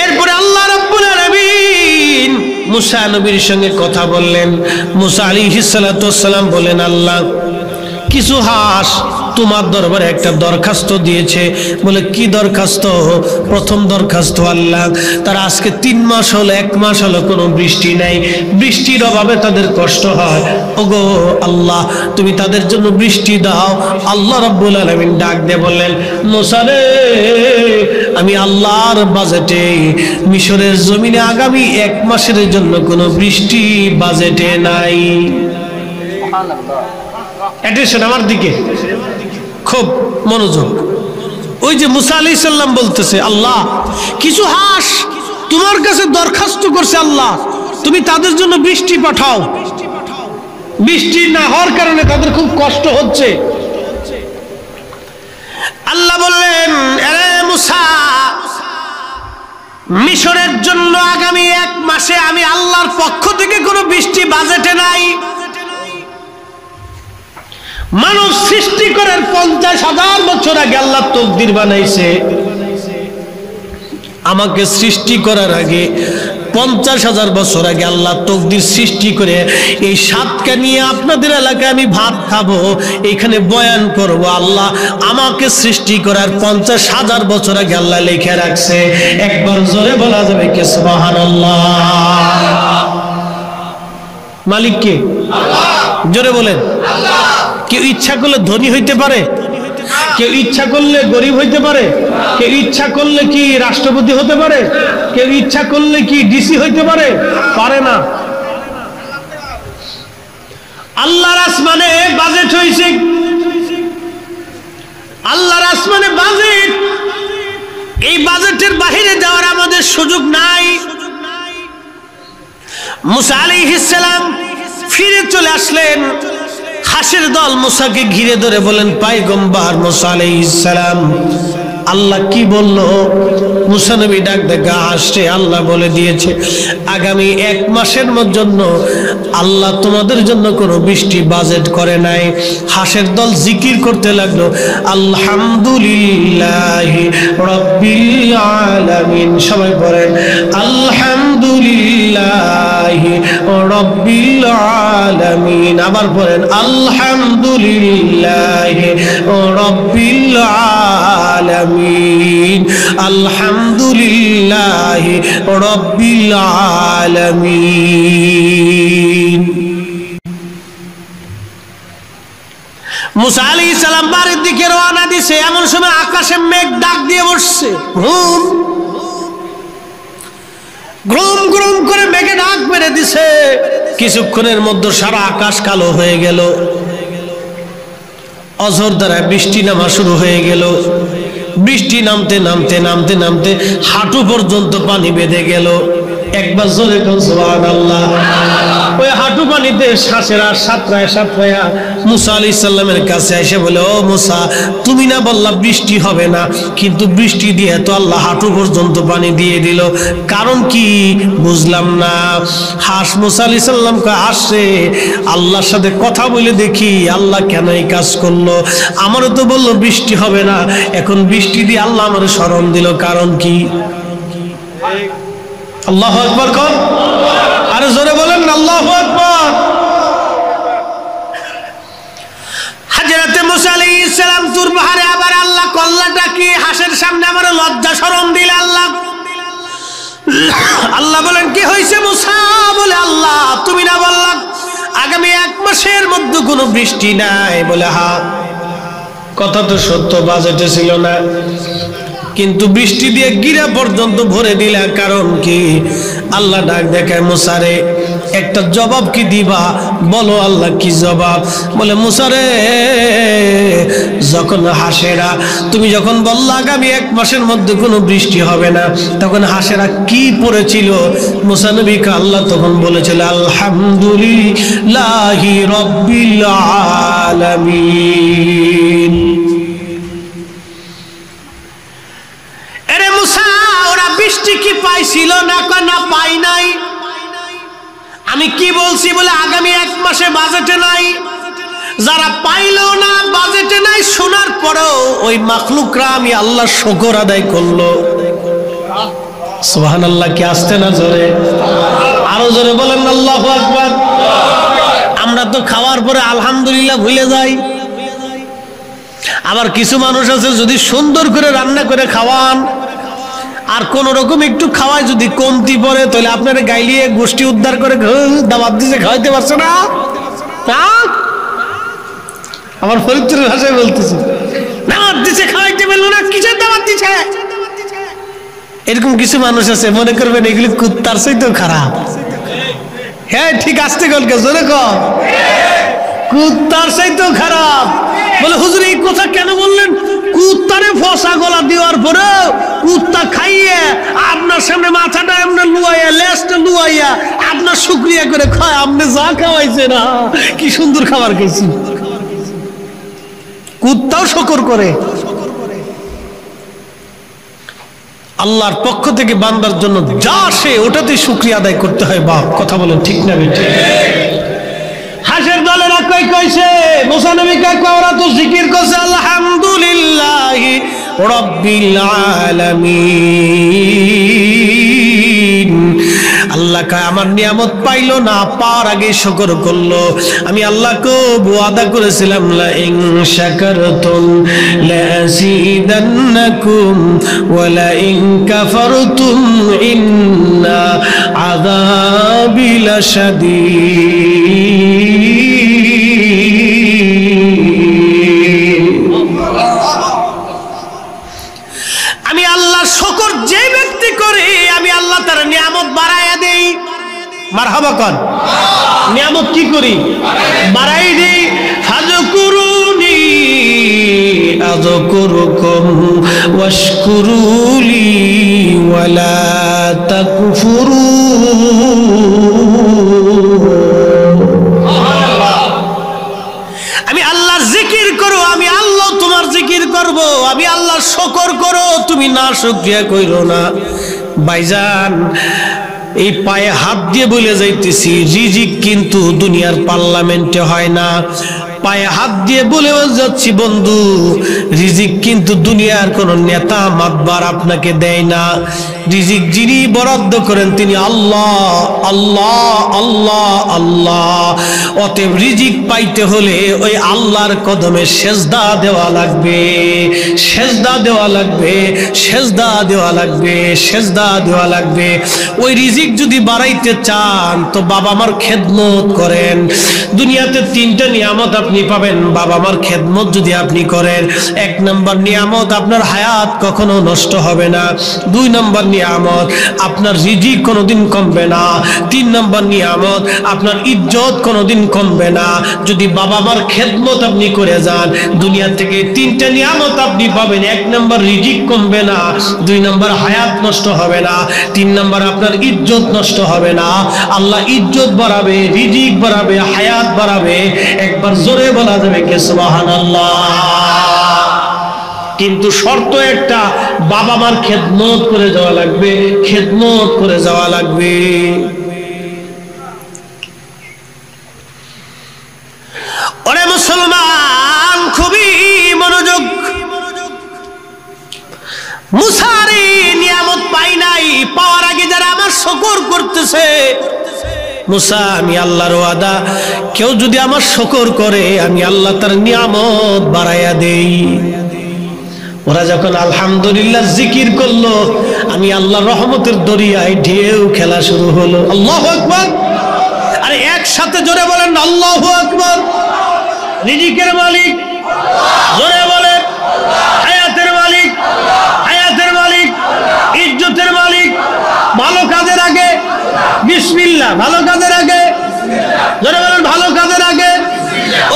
এরপরে আল্লাহ রাব্বুল আলামিন মুসা নবীর সঙ্গে কথা বললেন। মুসা আলাইহিস সালাতু ওয়াস সালাম বলেন, আল্লাহ কিছু হাঁস তোমার দরবারে একটা দরখাস্ত দিয়েছে। বলে কি দরখাস্ত? প্রথম দরখাস্ত, আল্লাহ তারা আজকে 3 মাস হলো, 1 মাস হলো কোনো বৃষ্টি নাই, বৃষ্টির অভাবে তাদের কষ্ট হয়। ওগো আল্লাহ, তুমি তাদের জন্য বৃষ্টি দাও। আল্লাহ রাব্বুল আলামিন ডাক দিয়ে বললেন, মুসা রে, আমি আল্লাহর বাজেটে মিশরের জমিনে আগামী 1 মাসের জন্য কোনো বৃষ্টি বাজেটে নাই। অ্যাটেনশন আমার দিকে, খুব মনোযোগ। ওই যে মুসা আলাইহিস সালাম বলতেছে, আল্লাহ কিছু হাঁস তোমার কাছে দরখাস্ত করছে, আল্লাহ তুমি তাদের জন্য বৃষ্টি পাঠাও। বৃষ্টি না হওয়ার কারণে তাদের খুব কষ্ট হচ্ছে। আল্লাহ বললেন, আরে মুসা, মিশরের জন্য আগামী 1 মাসে আমি আল্লাহর পক্ষ থেকে কোনো বৃষ্টি বাজেটে নাই। মানুষ সৃষ্টি করার 50,000 বছর আগে আল্লাহ তকদির বানাইছে। আমাকে সৃষ্টি করার আগে 50,000 বছর আগে আল্লাহ তকদির সৃষ্টি করে এই সাতকা নিয়ে আপনাদের এলাকায় আমি ভাত খাবো, এইখানে বয়ান করব। আল্লাহ আমাকে সৃষ্টি করার 50,000 বছর আগে আল্লাহ লিখে রাখছে। একবার জোরে বলা যাবে কি সুবহানাল্লাহ? মালিক কে? আল্লাহ। জোরে বলেন। আল্লাহ। কেউ ইচ্ছা করলে ধনী হইতে পারে? কেউ ইচ্ছা করলে গরিব হইতে পারে? কেউ ইচ্ছা করলে কি রাষ্ট্রপতি হতে পারে? কেউ ইচ্ছা করলে কি ডিসি হইতে পারে? পারে না। আল্লাহর আসমানে বাজেট হইছে, আল্লাহর আসমানে বাজেট, এই বাজেটের বাহিরে যাওয়ার আমাদের সুযোগ নাই। মুসা আলাইহিস সালাম ফিরে চলে আসলেন, হাসের দল মুসাকে ঘিরে ধরে বলেন, পয়গম্বর মুসা আলাইহিস সালাম, আল্লাহ কি বলল? মুসা নবী ডাক দেখা আসছে, আল্লাহ বলে দিয়েছে আগামী 1 মাসের জন্য আল্লাহ তোমাদের জন্য কোনো বৃষ্টি বাজেট করে নাই। হাসের দল জিকির করতে লাগলো, আলহামদুলিল্লাহি রাব্বিল আলামিন। সবাই পড়েন আলহামদুলিল্লাহি রাব্বিল আলামিন। আবার পড়েন আলহামদুলিল্লাহি রাব্বিল আলামিন, আলহামদুলিল্লাহি রাব্বিল আলামিন। মুসা আলাইহিস সালাম বাড়ির দিকে রওনা দিছে, এমন সময় আকাশে মেঘ ডাক দিয়ে বসছে, ঘুম গ্রুম গ্রুম করে মেঘে ডাক মেরে দিছে। কিছুক্ষণের মধ্যে সারা আকাশ কালো হয়ে গেল, অঝর দ্বারা বৃষ্টি নামা শুরু হয়ে গেল। বৃষ্টি নামতে নামতে নামতে নামতে হাঁটু পর্যন্ত পানি বেঁধে গেল। একবার জোরে কোন সুবহানাল্লাহ। ওই হাঁটু পানিতে শ্বাসেরা সাতরায় সাতরায়া মুসা আলাইহিস সালামের কাছে এসে বলে, ও মুসা, তুমি না বললা বৃষ্টি হবে না, কিন্তু বৃষ্টি দিয়ে তো আল্লাহ হাঁটু পর্যন্ত পানি দিয়ে দিল, কারণ কি বুঝলাম না। হাস মুসা আলাইহিস সালামকে আসছে, আল্লাহর সাথে কথা বলে দেখি আল্লাহ কেন এই কাজ করলো। আমারও তো বললো বৃষ্টি হবে না, এখন বৃষ্টি দিয়ে আল্লাহ আমার স্মরণ দিল, কারণ কি? আল্লাহু আকবার কোন, আর জোরে বলেন আল্লাহু আকবার। হযরতে মুসা আলাইহিস সালাম তুর পাহাড়ে আবার আল্লাহ কল্লাটা কি হাসের সামনে আমার লজ্জা শরম দিল। আল্লাহ আল্লাহ বলেন, কি হয়েছে মুসা? বলে, আল্লাহ তুমি না বললা আগামী 1 মাসের মধ্যে কোনো বৃষ্টি নাই? বলে, হ্যাঁ কথা তো সত্য, বাজেটে ছিল না, কিন্তু বৃষ্টি দিয়ে গিরা পর্যন্ত ভরে দিলা, কারণ কি? আল্লাহ ডাক দেখায়, মুসারে একটা জবাব কি দিবা? বলো আল্লাহ কি জবাব? বলে, মুসারে যখন হাসেরা তুমি যখন বললা আগামী 1 মাসের মধ্যে কোনো বৃষ্টি হবে না, তখন হাসেরা কি পড়েছিল? মুসা নবীকে আল্লাহ তখন বলেছিল আলহামদুলিল্লাহি রাব্বিল আলামিন। বৃষ্টি কি পাইছিল না? না পাই নাই। আমি কি বলছি? বলে আগামী 1 মাসে বাজেটে নাই। যারা পাইলো না, বাজেটে নাই, শোনার পরেও ওই মাখলুকরা আমি আল্লাহ শুকর আদায় করলো। সুবহানাল্লাহ। কি আসতে না জোরে? আরো জোরে বলেন আল্লাহু আকবার। আমরা তো খাওয়ার পরে আলহামদুলিল্লাহ ভুলে যাই। আবার কিছু মানুষ আছে যদি সুন্দর করে রান্না করে খাওয়ান আর কোন রকম একটু খাওয়ায় যদি কমতি পড়ে, তাহলে আপনারা গাইলিয়ে গোষ্ঠী উদ্ধার করে দাওয়াত দিতে খাওয়াইতে পারছে না। আমার ফরিদপুরের ভাষায় বলতেছে, দাওয়াত দিতে খাওয়াইতে পারলো না, কিসের দাওয়াত দিছে? এরকম কিছু মানুষ আছে, মনে করবেন এগুলি কুত্তার চাইতেও খারাপ। হ্যাঁ ঠিক, আসতে গলকে জোরে কর, কুত্তার চাইতেও খারাপ। বলে, হুজুর এই কথা কেন বললেন? কুত্তারে ফসা গলা দেওয়ার পরে কুত্তা খাইয়ে আপনার সামনে মাথাটা এমনি লুয়াইয়া, লেজটা লুয়াইয়া আপনার শুকরিয়া করে খায়, আপনি যা খাওয়াইছে না, কি সুন্দর খাবার খেয়েছি। কুত্তাও শুকর করে। আল্লাহর পক্ষ থেকে বান্দার জন্য যা আসে ওটাতে শুকরিয়া আদায় করতে হয়। বাপ কথা বলেন ঠিক না বেঠিক? হাসের দলেরা কই কইছে, মুসা নবী কয় ওরা তো জিকির করছে আলহামদুলিল্লাহি রাব্বিল আলামিন। আল্লাহ কয় আমার নিয়ামত পাইলো না, পাওয়ার আগে শুকর করলো। আমি আল্লাহকে ওয়াদা করেছিলাম লা ইন শাকারতুম লাযিদান্নাকুম ওয়া লা ইন কাফারতুম ইন্না আযাবি লাশাদীদ। শুকর যে ব্যক্তি করে আমি আল্লাহ তার নিয়ামত বাড়ায়া দেই। মারহাবা কর। নিয়ামত কি করি? বাড়াই দেই। ফাযকুরুনি আযকুরুকুম ওয়াশকুরুলি ওয়ালা তাকফুরুন। আমি আল্লাহর জিকির করো, আমি আল্লাহ তোমার জিকির করব। আমি আল্লাহর শুকর করো, তুমি না শুকরিয়া কইরো না। ভাইজান, এই পায়ে হাত দিয়ে বলে যাইতেছি, রিজিক কিন্তু দুনিয়ার পার্লামেন্টে হয় না। পায়ে হাত দিয়ে বলে যাচ্ছি বন্ধু, রিজিক কিন্তু দুনিয়ার কোন নেতা মাতবার আপনাকে দেয় না। রিজিক যিনি বরাদ্দ করেন তিনি আল্লাহ, আল্লাহ, আল্লাহ, আল্লাহ। অতএব রিজিক পাইতে হলে ওই আল্লাহর কদমে সেজদা দেওয়া লাগবে, সেজদা দেওয়া লাগবে, সেজদা দেওয়া লাগবে, সেজদা দেওয়া লাগবে। ওই রিজিক যদি বাড়াইতে চান তো বাবা মার খেদমত করেন। দুনিয়াতে তিনটা নিয়ামত আপনি পাবেন বাবা মার খেদমত যদি আপনি করেন। এক নম্বর নিয়ামত, আপনার হায়াত কখনো নষ্ট হবে না। দুই নম্বর নিয়ামত, আপনার রিজিক কোনোদিন কমবে না। তিন নম্বর নিয়ামত, আপনার ইজ্জত কোনোদিন কমবে না যদি বাবা মার খেদমত আপনি করে যান। দুনিয়া থেকে তিনটা নিয়ামত আপনি পাবেন। এক নম্বর রিজিক কমবে না, দুই নম্বর হায়াত নষ্ট হবে না, তিন নম্বর আপনার ইজ্জত নষ্ট হবে না। আল্লাহ ইজ্জত বাড়াবে, রিজিক বাড়াবে, হায়াত বাড়াবে। একবার জোরে বলা যাবে কে সুবহানাল্লাহ। কিন্তু শর্ত একটা, বাবা মার খেদমত করে যাওয়া লাগবে, খেদমত করে যাওয়া লাগবে। ওরে মুসলমান, খুবই মনোযোগ। মুসারে নিয়ামত পাই নাই, পাওয়ার আগে যারা আমার শুকর করতেছে, মুসা আমি আল্লাহর ওয়াদা, কেউ যদি আমার শুকর করে আমি আল্লাহ তার নিয়ামত বাড়াইয়া দেই। ওরা যখন আলহামদুলিল্লাহ জিকির করলো, আমি আল্লাহর রহমতের দরিয়ায় ঢেউ খেলা শুরু হলো। আল্লাহু আকবার। আরে একসাথে জোরে বলেন আল্লাহু আকবার। রিজিকের মালিক জোরে বলেন, হায়াতের মালিক, হায়াতের মালিক, ইজ্জতের মালিক। ভালো কাজের আগে বিসমিল্লাহ, ভালো কাজের আগে জোরে বলেন, ভালো কাজের আগে,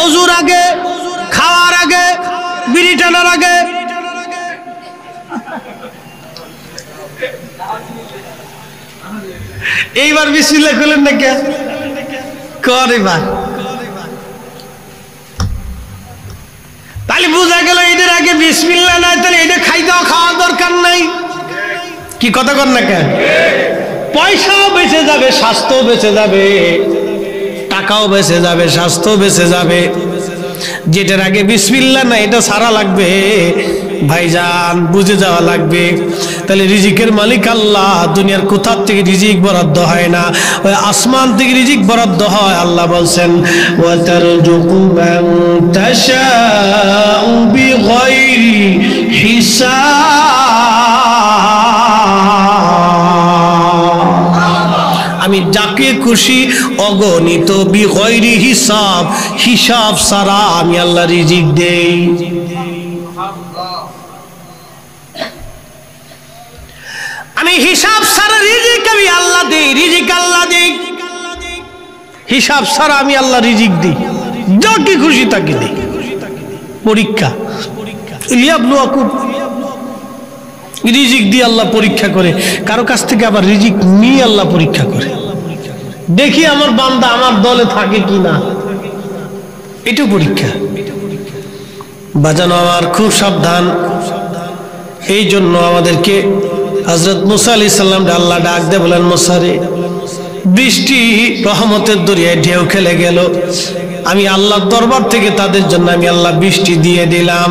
ওযুর আগে, খাওয়ার আগে, বিড়ি টানার আগে। এইবার বিসমিল্লাহ করলেন না কে? করে বা তাহলে বোঝা গেল এটার আগে বিসমিল্লাহ নাই, তাহলে এটা খাইতেও খাওয়ার দরকার নাই। কি কথা কর না কেন? পয়সাও বেঁচে যাবে, স্বাস্থ্য বেঁচে যাবে, টাকাও বেঁচে যাবে, স্বাস্থ্য বেঁচে যাবে। যেটার আগে বিসমিল্লাহ না, এটা সারা লাগবে ভাইজান, বুঝে যাওয়া লাগবে। তাহলে রিজিকের মালিক আল্লাহ। দুনিয়ার কোথা থেকে রিজিক বরাদ্দ হয় না, ওই আসমান থেকে রিজিক বরাদ্দ হয়। আল্লাহ বলছেন ওয়া তারযুকু মান তাশাউ বিগাইরি হিসাব। আমি যাকে খুশি অগণিত বিগয়রি হিসাব, হিসাব ছাড়া আমি আল্লাহ রিজিক দেই। আমি হিসাব ছাড়া রিজিক আমি আল্লাহ দেই, রিজিক আল্লাহ দেই। হিসাব ছাড়া আমি আল্লাহ রিজিক দিই, যাকে খুশি তাকে দিই। পরীক্ষা, লিয়াবলুয়াকুম, রিজিক দিয়ে আল্লাহ পরীক্ষা করে। কারো কাছ থেকে আবার রিজিক নিয়ে আল্লাহ পরীক্ষা করে, দেখি আমার বান্দা আমার দলে থাকে কিনা। এটাও পরীক্ষা। বাজানো আমার খুব সাবধান। এই জন্য আমাদেরকে হযরত মুসা আলাইহিস সালাম আল্লাহ ডাক দিয়ে বলেন, মুসা রে, বৃষ্টি রহমতের দরিয়ায় ঢেউ খেলে গেল। আমি আল্লাহর দরবার থেকে তাদের জন্য আমি আল্লাহ বৃষ্টি দিয়ে দিলাম,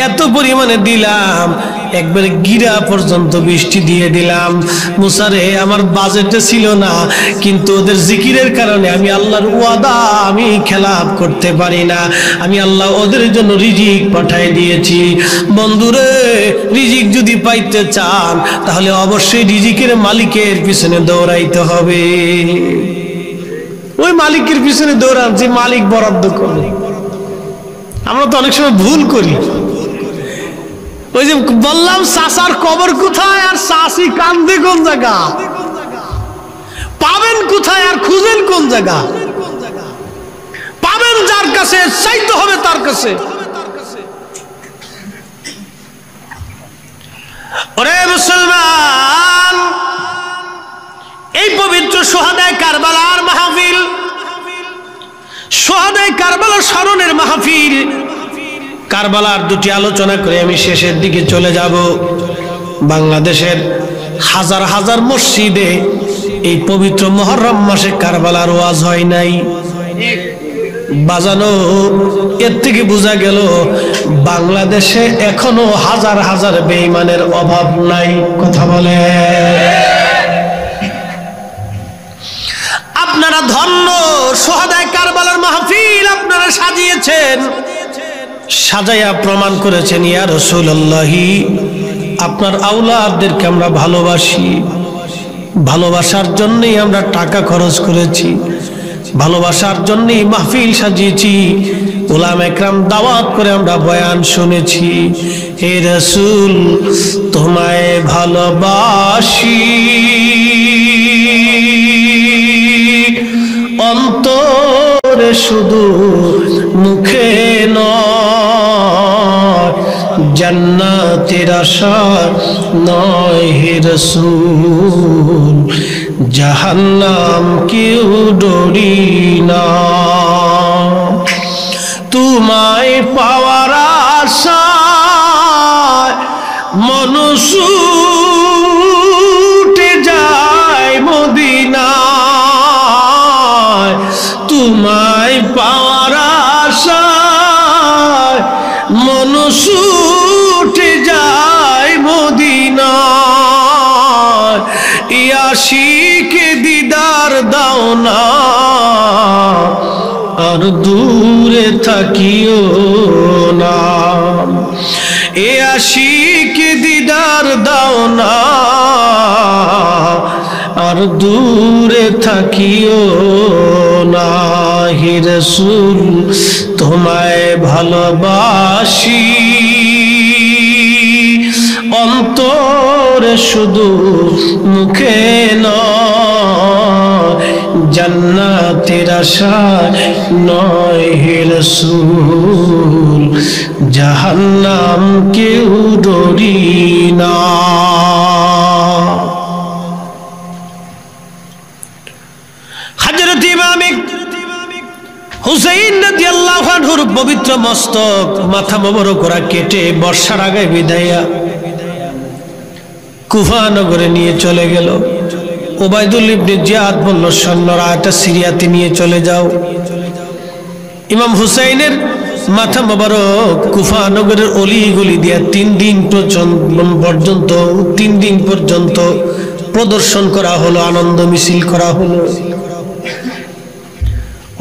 এত পরিমাণে দিলাম, একবারে গিরা পর্যন্ত বৃষ্টি দিয়ে দিলাম। মুসা রে, আমার বাজেটে ছিল না, কিন্তু ওদের জিকিরের কারণে আমি আল্লাহর ওয়াদা আমি খেলাপ করতে পারি না। আমি আল্লাহ ওদের জন্য রিজিক পাঠিয়ে দিয়েছি। বন্ধুরে, রিজিক যদি পাইতে চান তাহলে অবশ্যই রিজিকের মালিকের পিছনে দৌড়াইতে হবে। ওই মালিকের পিছনে দৌড়ান যে মালিক বরাদ্দ করে। আমরা তো অনেক সময় ভুল করি। ওই যে বললাম চাচার কবর কোথায় আর চাচি কান্দে কোন জায়গা, পাবেন কোথায় আর খুঁজেন কোন জায়গা? পাবেন যার কাছে, চাইতে হবে তার কাছে। ওরে মুসলমান, এই পবিত্র সোহাদায়ে কারবালার মাহফিল, সোহাদায়ে কারবালার স্মরণের মাহফিল, কারবালার দুটি আলোচনা করে আমি শেষের দিকে চলে যাব। বাংলাদেশের হাজার হাজার মসজিদে এই পবিত্র মুহররম মাসে কারবালার ওয়াজ হয় নাই। বাজানো, এর থেকে বোঝা গেল বাংলাদেশে এখনো হাজার হাজার বেঈমানের অভাব নাই। কথা বলে আপনারা ধন্য, সোহাদায়ে কারবালার মাহফিল আপনারা সাজিয়েছেন, সাজাইয়া প্রমাণ করেছেন ইয়া রাসূলুল্লাহ আপনার আওলাদদেরকে আমরা ভালোবাসি, ভালোবাসার জন্যই আমরা টাকা খরচ করেছি, ভালোবাসার জন্যই মাহফিল সাজিয়েছি, উলামা একরাম দাওয়াত করে আমরা বয়ান শুনেছি। হে রাসূল তোমায় ভালোবাসি, অন্তরে শুধু মুখে নয়, জান্নাতের আশা নয় হে রাসূল, জাহান্নাম কেউ ডরি না। তোমায় পাওয়ার আশায় মন ছুটে যায় মদিনায়, তোমায় পাওয়ার আশায় মন ছুটে যায় মদিনায়, ইয়াশিকে দিদার দাও না আর দূরে থাকিও না, এ আশিকে দিদার দাও না আর দূরে থাকিও না। হে রাসূল তোমায় ভালোবাসি, অন্তরে শুধু মুখে নয়, জান্নাতের আশায় নয় হে রাসূল, জাহান্নাম কেউ ডরি না। হযরত ইমাম হুসাইন রাদিয়াল্লাহু আনহুর পবিত্র মস্তক মাথা মোবারক ওরা কেটে বর্ষার আগে বিদায়া কুফা নগরে নিয়ে চলে গেল। উবাইদুল ইবনে জিয়াদ বলল সৈন্যরা এটা সিরিয়াতে নিয়ে চলে যাও। ইমাম হুসাইনের মাথা মোবারক কুফা নগরের অলিগলি দিয়ে 3 দিন পর্যন্ত প্রদর্শন করা হলো, আনন্দ মিছিল করা হলো।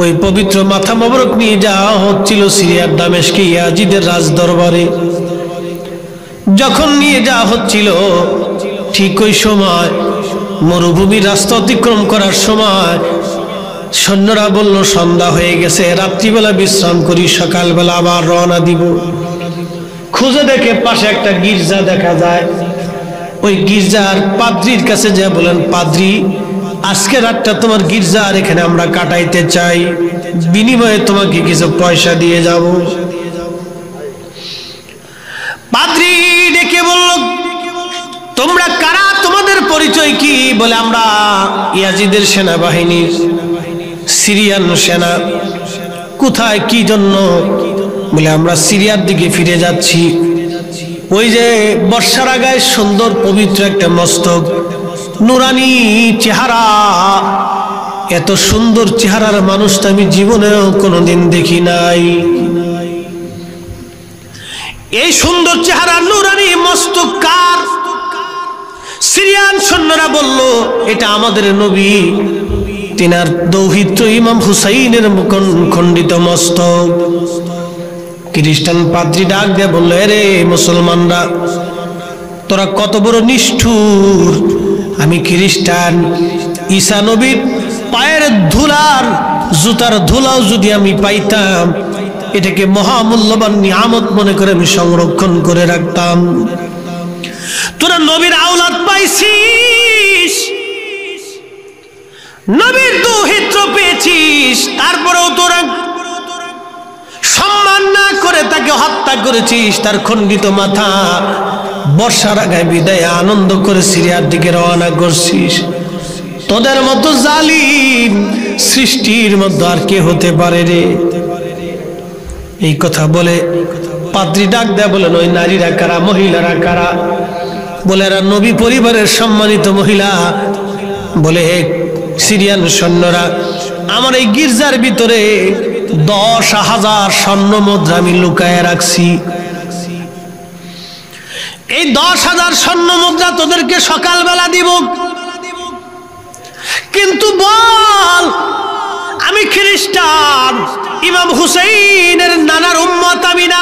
ওই পবিত্র মাথা মোবারক নিয়ে যাওয়া হচ্ছিল সিরিয়ার দামেস্কে ইয়াজিদের রাজ দরবারে। যখন নিয়ে যাওয়া হচ্ছিল ঠিক ওই সময় মরুভূমির রাস্তা অতিক্রম করার সময় সৈন্যরা বলল সন্ধ্যা হয়ে গেছে, রাত্রিবেলা বিশ্রাম করি, সকালবেলা আবার রওনা দিব। খুঁজে দেখে পাশে একটা গির্জা দেখা যায়। ওই গির্জার পাদ্রির কাছে যা বলেন, পাদ্রি আজকে রাতটা তোমার গির্জার এখানে আমরা কাটাইতে চাই, বিনিময়ে তোমাকে কিছু পয়সা দিয়ে যাব। পাদ্রি ডেকে বলল তোমরা কারা, তোমাদের পরিচয় কি? বলে আমরা ইয়াজিদের সেনাবাহিনীর, সিরিয়ান সেনা। কোথায় কি জন্য? বলে আমরা সিরিয়ার দিকে ফিরে যাচ্ছি। ওই যে বর্ষার আগায় সুন্দর পবিত্র একটা মস্তক, নুরানি চেহারা, এত সুন্দর চেহারার মানুষটা আমি জীবনেও কোনোদিন দেখি নাই। এই সুন্দর চেহারা নুরানি মস্তক কার? সিরিয়ান সৈন্যরা বলল এটা আমাদের নবী, তিনার দৌহিত্র ইমাম হুসাইনের খণ্ডিত মস্তক। খ্রিস্টান পাদ্রী ডাক দিয়ে বলল, রে মুসলমানরা, তোরা কত বড় নিষ্ঠুর! আমি খ্রিস্টান, ঈসা নবীর পায়ের ধুলার জুতার ধুলাও যদি আমি পাইতাম এটাকে মহামূল্যবান নিয়ামত মনে করে আমি সংরক্ষণ করে রাখতাম। তোরা নবীর আওলাদ পাইছিস, নবীর দৌহিত্র পেয়েছিস, তারপরেও তোরা সম্মান না করে তাকে হত্যা করেছিস। তার খণ্ডিত মাথা বর্ষার আগে বিদায় আনন্দ করে সিরিয়ার দিকে রওনা করছিস। তোদের মতো জালিম সৃষ্টির মধ্যে আর কে হতে পারে রে? এই কথা বলে পাদ্রী ডাক দেয়া বলেন, ওই নারীরা কারা, মহিলারা কারা? বলে এরা নবী পরিবারের সম্মানিত মহিলা। বলে হে সিরিয়ান সৈন্যরা, আমার এই গির্জার ভিতরে 10,000 স্বর্ণ মুদ্রা আমি লুকায় রাখছি। এই 10,000 স্বর্ণ মুদ্রা তোদেরকে সকালবেলা দিব, কিন্তু বল আমি খ্রিস্টান, ইমাম হুসাইনের নানার উম্মত আমি না,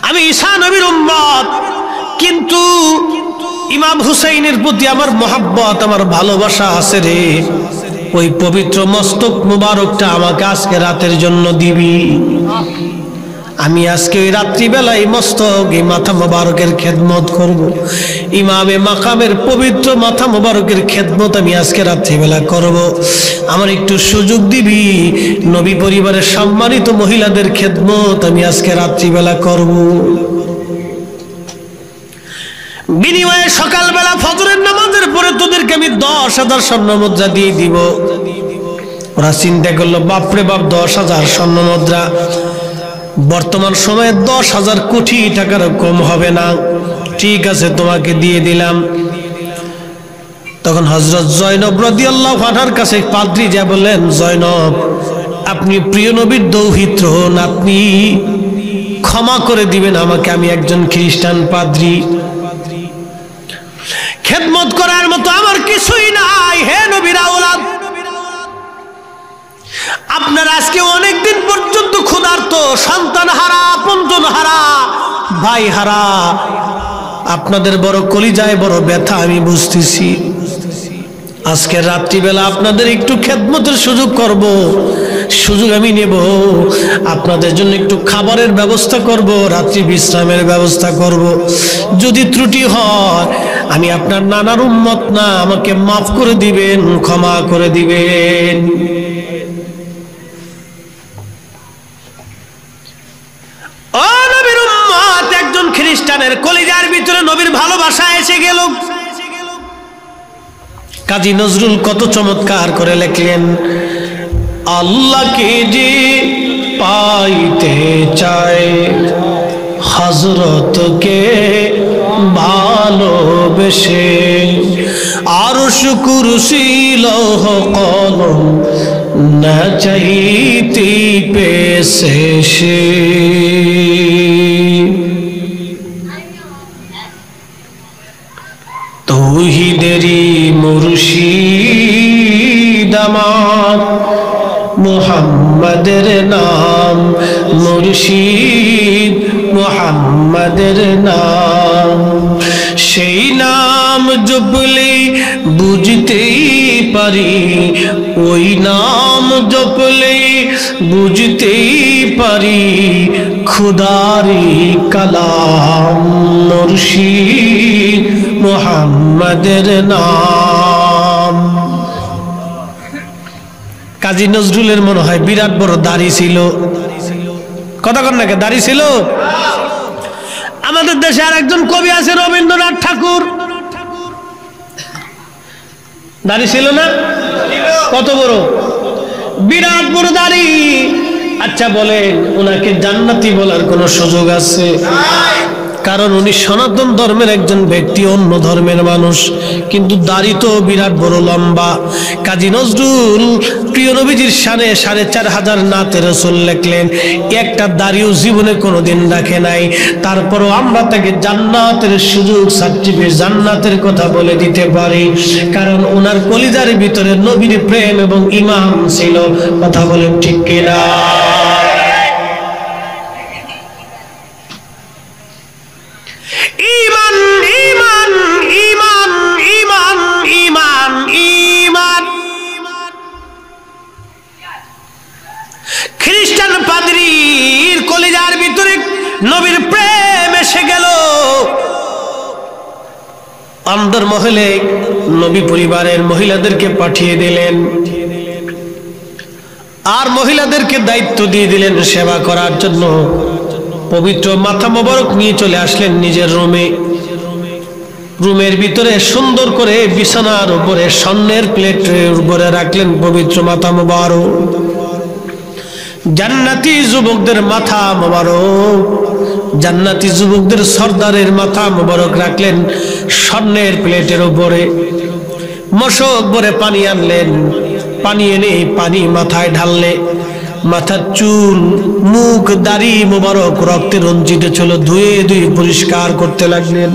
আমি ঈসা নবীর উম্মত, কিন্তু ইমাম হুসাইনের প্রতি আমার মহব্বত, আমার ভালোবাসা আছে রে। ওই পবিত্র মস্তক মুবারকটা আমাকে আজকে রাতের জন্য দিবি। আমি আজকে ওই রাত্রিবেলায় মস্তক, এই মাথা মুবারকের খেদমত করব। ইমামে মাকামের পবিত্র মাথা মুবারকের খেদমত আমি আজকে রাত্রিবেলা করব। আমার একটু সুযোগ দিবি, নবী পরিবারের সম্মানিত মহিলাদের খেদমত আমি আজকে রাত্রিবেলা করব। বিনিময়ে সকালবেলা ফজরের নামাজের পরে তোদেরকে আমি 10,000 স্বর্ণ মুদ্রা দিয়ে দিব। ওরা চিন্তা করলো, বাপরে বাপ, 10,000 স্বর্ণ মুদ্রা বর্তমান সময়ে 10,000 কোটি টাকার কম হবে না। ঠিক আছে, তোমাকে দিয়ে দিলাম। তখন হযরত জয়নব রাদিয়াল্লাহু আনহার কাছে পাদ্রী যা বললেন, জয়নব, আপনি প্রিয় নবীর দৌহিত্র হন, আপনি ক্ষমা করে দিবেন আমাকে, আমি একজন খ্রিস্টান পাদ্রী, খেদমত করার মতো আমার কিছুই নাই। হে নবীর আওলাদ, আপনারা আজকে অনেকদিন পর্যন্ত ক্ষুধার্ত, সন্তান হারা, আপনজন হারা, ভাই হারা, আপনাদের বড় কলিজায় বড় ব্যথা আমি বুঝতেছি। আজকে রাত্রিবেলা আপনাদের একটু খেদমতের সুযোগ করব, সুযোগ আমি নেব, আপনাদের জন্য একটু খাবারের ব্যবস্থা করব, রাত্রি বিশ্রামের ব্যবস্থা করব। যদি ত্রুটি হয় আমি আপনার নানার উম্মত না, আমাকে মাফ করে দিবেন, ক্ষমা করে দিবেন। ও নবীর উম্মত, একজন খ্রিস্টানের কলিজার ভিতরে নবীর ভালোবাসা এসে গেল। কাজী নজরুল কত চমৎকার করে লিখলেন, আল্লাহকে যে পাইতে চায় হযরতকে ভালোবেসে, আরশ কুরসি লৌহ কলম না চাইতে পেছে সে। তৌহিদেরই মুর্শিদ আমার, মুহাম্মাদের নাম মুর্শিদ, মুহাম্মাদের নাম। সেই নাম জপলে বুঝতেই পারি, ওই নাম জপলে বুঝতেই পারি, খুদারি কালাম মুর্শিদ, মুহাম্মাদের নাম। কাজী নজরুলের মনে হয় বিরাট বড় দাড়ি ছিল, কথা কন নাকি, দাড়ি ছিল। আমাদের দেশে আর একজন কবি আছে রবীন্দ্রনাথ ঠাকুর, দাড়ি ছিল না? কত বড়, বিরাট বড় দাড়ি। আচ্ছা বলেন, ওনাকে জান্নাতি বলার কোন সুযোগ আছে? কারণ উনি সনাতন ধর্মের একজন ব্যক্তি, অন্য ধর্মের মানুষ, কিন্তু দাড়ি তো বিরাট বড় লম্বা। কাজী নজরুল প্রিয় নবীজির শানে 4,500 নাতে রাসূল লিখলেন, একটা দাড়িও জীবনে কোনোদিন রাখে নাই। তারপরও আমরা তাকে জান্নাতের সুযোগ, সার্টিফিকেট, জান্নাতের কথা বলে দিতে পারি, কারণ ওনার কলিজার ভিতরে নবীর প্রেম এবং ঈমান ছিল। কথা বলেন ঠিক কিনা? ঈমান ঈমান ঈমান ঈমান ঈমান ঈমান। খ্রিস্টান পাদ্রী নবীর প্রেম এসে গেল অন্দর মহলে। নবী পরিবারের মহিলাদেরকে পাঠিয়ে দিলেন আর মহিলাদেরকে দায়িত্ব দিয়ে দিলেন সেবা করার জন্য। পবিত্র মাথা মোবারক নিয়ে চলে আসলেন নিজের রুমে। রুমের ভিতরে সুন্দর করে বিছানার উপরে স্বর্ণের প্লেটের উপরে রাখলেন পবিত্র মাথা মোবারক। জান্নাতি যুবকদের মাথা মোবারক, জান্নাতি যুবকদের সর্দারের মাথা মোবারক রাখলেন স্বর্ণের প্লেটের উপরে। মশক ভরে পানি আনলেন, পানি এনে পানি মাথায় ঢাললে মাথার চুল মুখ দাড়ি মোবারক রক্তে রঞ্জিত ছিল, ধুয়ে ধুয়ে পরিষ্কার করতে লাগলেন।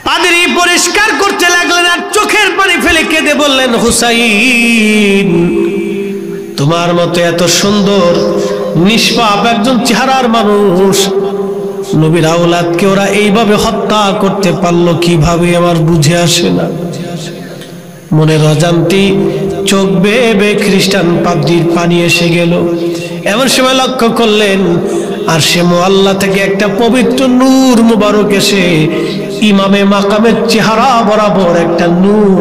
পাদরি পরিষ্কার করতে লাগলেন আর চোখের পানি ফেলে কেঁদে বললেন, হুসাইন তোমার মতো এত সুন্দর নিষ্পাপ একজন চেহারার মানুষ, নবীর আওলাদকে ওরা এইভাবে হত্যা করতে পারলো কিভাবে আমার বুঝে আসে না। মনের অজান্তি চোখ বেয়ে বেয়ে খ্রিস্টান পাদ্রীর পানি এসে গেল। এমন সময় লক্ষ্য করলেন আর সে মোয়াল্লা থেকে একটা পবিত্র নূর মুবারক এসে ইমামে মাকামের চেহারা বরাবর একটা নূর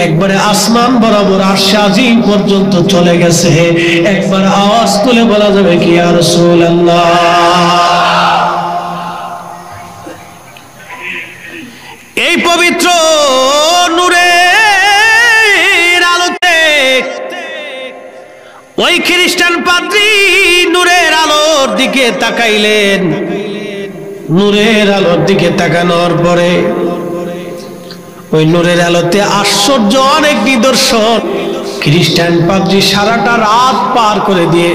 একবারে আসমান বরাবর আরশে আজিম পর্যন্ত চলে গেছে। একবার আওয়াজ তুলে বলা যাবে কি ইয়া রাসূলুল্লাহ। এই পবিত্র নূরের আলোতে ওই খ্রিস্টান পাদ্রী নূরের আলোর দিকে তাকাইলেন। নূরের আলোর দিকে তাকানোর পরে ওই নূরের আলোতে আশ্চর্য অনেক নিদর্শন। খ্রিস্টান পাদ্রী সারাটা রাত পার করে দিয়ে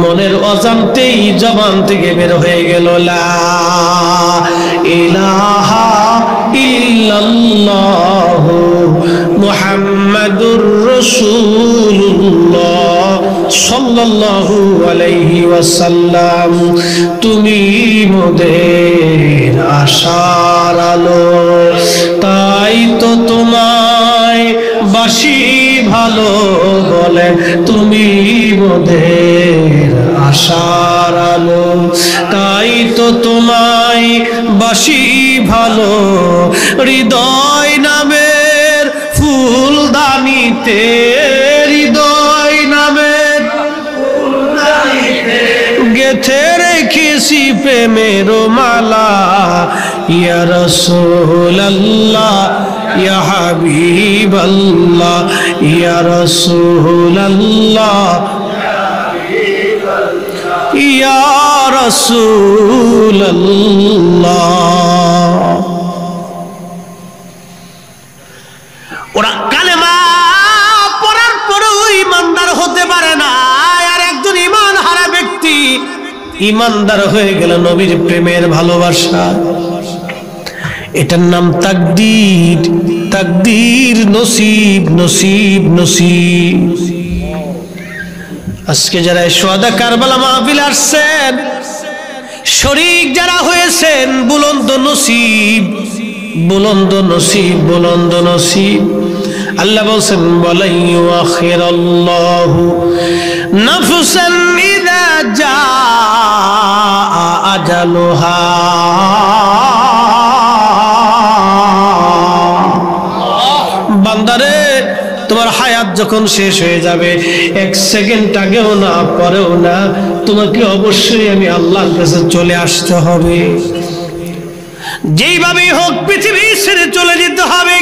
মনের অজান্তেই জবান থেকে বের হয়ে গেল লা ইলাহা ইল্লাল্লাহু মুহাম্মাদুর রাসূলুল্লাহ সাল্লাল্লাহু আলাইহি ওয়াসাল্লাম। তুমি মোদের আশার আলো, তাই তো তোমায় বাসি ভালো বলে, তুমি মোদের আশার আলো, তাই তো তোমায় বাসি ভালো। হৃদয় নামের ফুলদানিতে, হৃদয় নামের গেথে রেখেছি প্রেমের মালা। ইয়া রাসূলুল্লাহ ইয়া হাবিবাল্লাহ, ইয়া রাসূলুল্লাহ ইয়া রাসূলুল্লাহ। ওরা কালেমা পড়ার পরেও ইমানদার হতে পারে না। আর একজন ইমান হারা ব্যক্তি ইমানদার হয়ে গেল নবীর প্রেমের ভালোবাসা। এটার নাম তাকদীর, তাকদীর, নসিব, নসিব, নসিব। আজকে যারা শুহাদা কারবালা মাহফিল আসছেন, শরীক যারা হয়েছেন, বুলন্দ নসিব, বুলন্দ নসিব, বুলন্দ নসিব। আল্লাহ বলছেন ওয়ালা ইউআখিরাল্লাহু নাফসান ইযা জাআ আজালুহা। বান্দারে তোমার হায়াত যখন শেষ হয়ে যাবে, এক সেকেন্ড আগেও না পরেও না, তোমাকে অবশ্যই আমি আল্লাহর কাছে চলে আসতে হবে। যেইভাবেই হোক পৃথিবী ছেড়ে চলে যেতে হবে,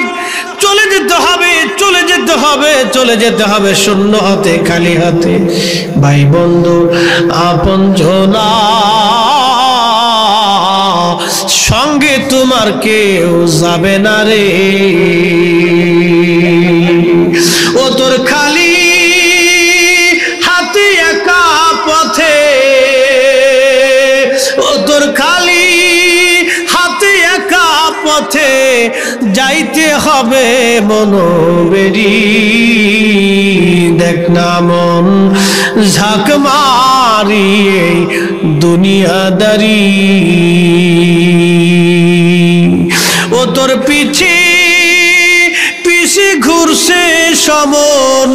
চলে যেতে হবে, চলে যেতে হবে, চলে যেতে হবে শূন্য হাতে, খালি হাতে। ভাই বন্ধু আপনজনা সঙ্গে তোমার কেউ যাবে না রে। ও তোর খালি হাতে একা পথে, ও তোর খালি হাতে একা পথে যাইতে হবে মনোবেরি। দেখ না মন ঝাঁক মারি দুনিয়াদারি। ও তোর পিছে পিছে ঘুরছে সমন,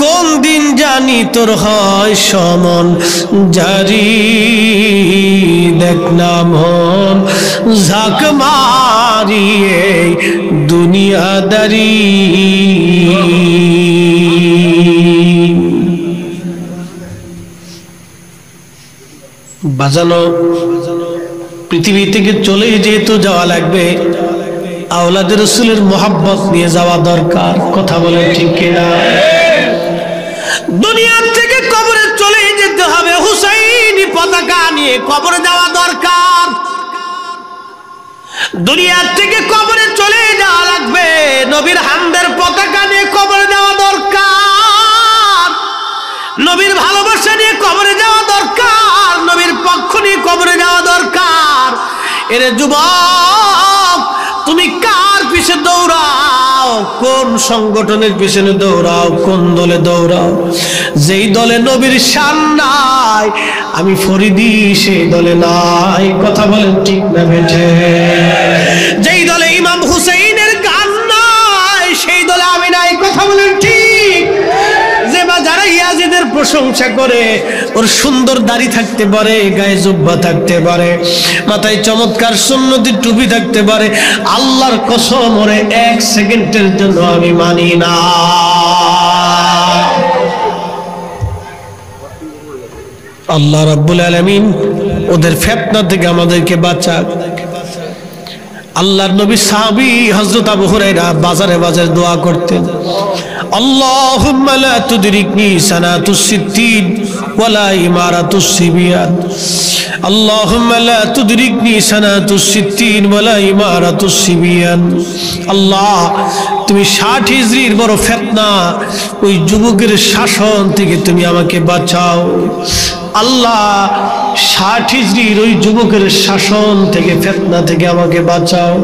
কোন দিন জানি তোর হয় সমন জারি, দেখ না মন ঝাঁক মারিয়ে দুনিয়াদারি। বাজানো পৃথিবী থেকে চলে যেহেতু যাওয়া লাগবে, আওলাদে রাসূলের মোহাব্বত নিয়ে যাওয়া দরকার। কথা বলে ঠিক কিনা? দুনিয়া থেকে কবরে চলে যেতে হবে, হুসাইনি পতাকা নিয়ে কবরে যাওয়া দরকার। দুনিয়া থেকে কবরে চলে যাওয়া লাগবে, নবীর হামদের পতাকা নিয়ে কবরে যাওয়া দরকার। নবীর ভালোবাসা নিয়ে কবরে যাওয়া দরকার, নবীর পক্ষ নিয়ে কবরে যাওয়া দরকার। এরে যুবক, তুমি কার পিছে দৌড়াও? কোন সংগঠনের পিছনে দৌড়াও? কোন দলে দৌড়াও? যেই দলে নবীর শান নাই, আমি ফরিদি সেই দলে নাই। কথা বলেন ঠিক না বেঠে? যেই দলে ইমাম হুসাইনের গান নাই, সেই দলে আমি নাই। কথা বলেন ঠিক? যে বা যারা ইয়াজিদের প্রশংসা করে, ওর সুন্দর দাড়ি থাকতে পারে, গায়ে জুব্বা থাকতে পারে, মাথায় চমৎকার সুন্নতি টুপি থাকতে পারে, আল্লাহর কসম ওরে এক সেকেন্ডের জন্য আমি মানি না। আল্লাহ রাব্বুল আলামিন ওদের ফিতনা থেকে আমাদেরকে বাঁচাক। আল্লাহর নবী সাহাবী হযরত আবু হুরায়রা বাজারে বাজারে দোয়া করতেন, আল্লাহুম্মা লা তুদরিকনি সানাতুস সিত্তিন ওয়ালা ইমারাতুস সিবিয়ান। আল্লাহুম্মা লা তুদরিকনি সানাতুস সিত্তিন ওয়ালা ইমারাতুস সিবিয়ান। আল্লাহ, তুমি 60 হিজরির বড় ফিতনা, ওই যুবকের শাসন থেকে তুমি আমাকে বাঁচাও। আল্লাহ, 60 হিজরির ওই যুবকের শাসন থেকে, ফিতনা থেকে আমাকে বাঁচাও।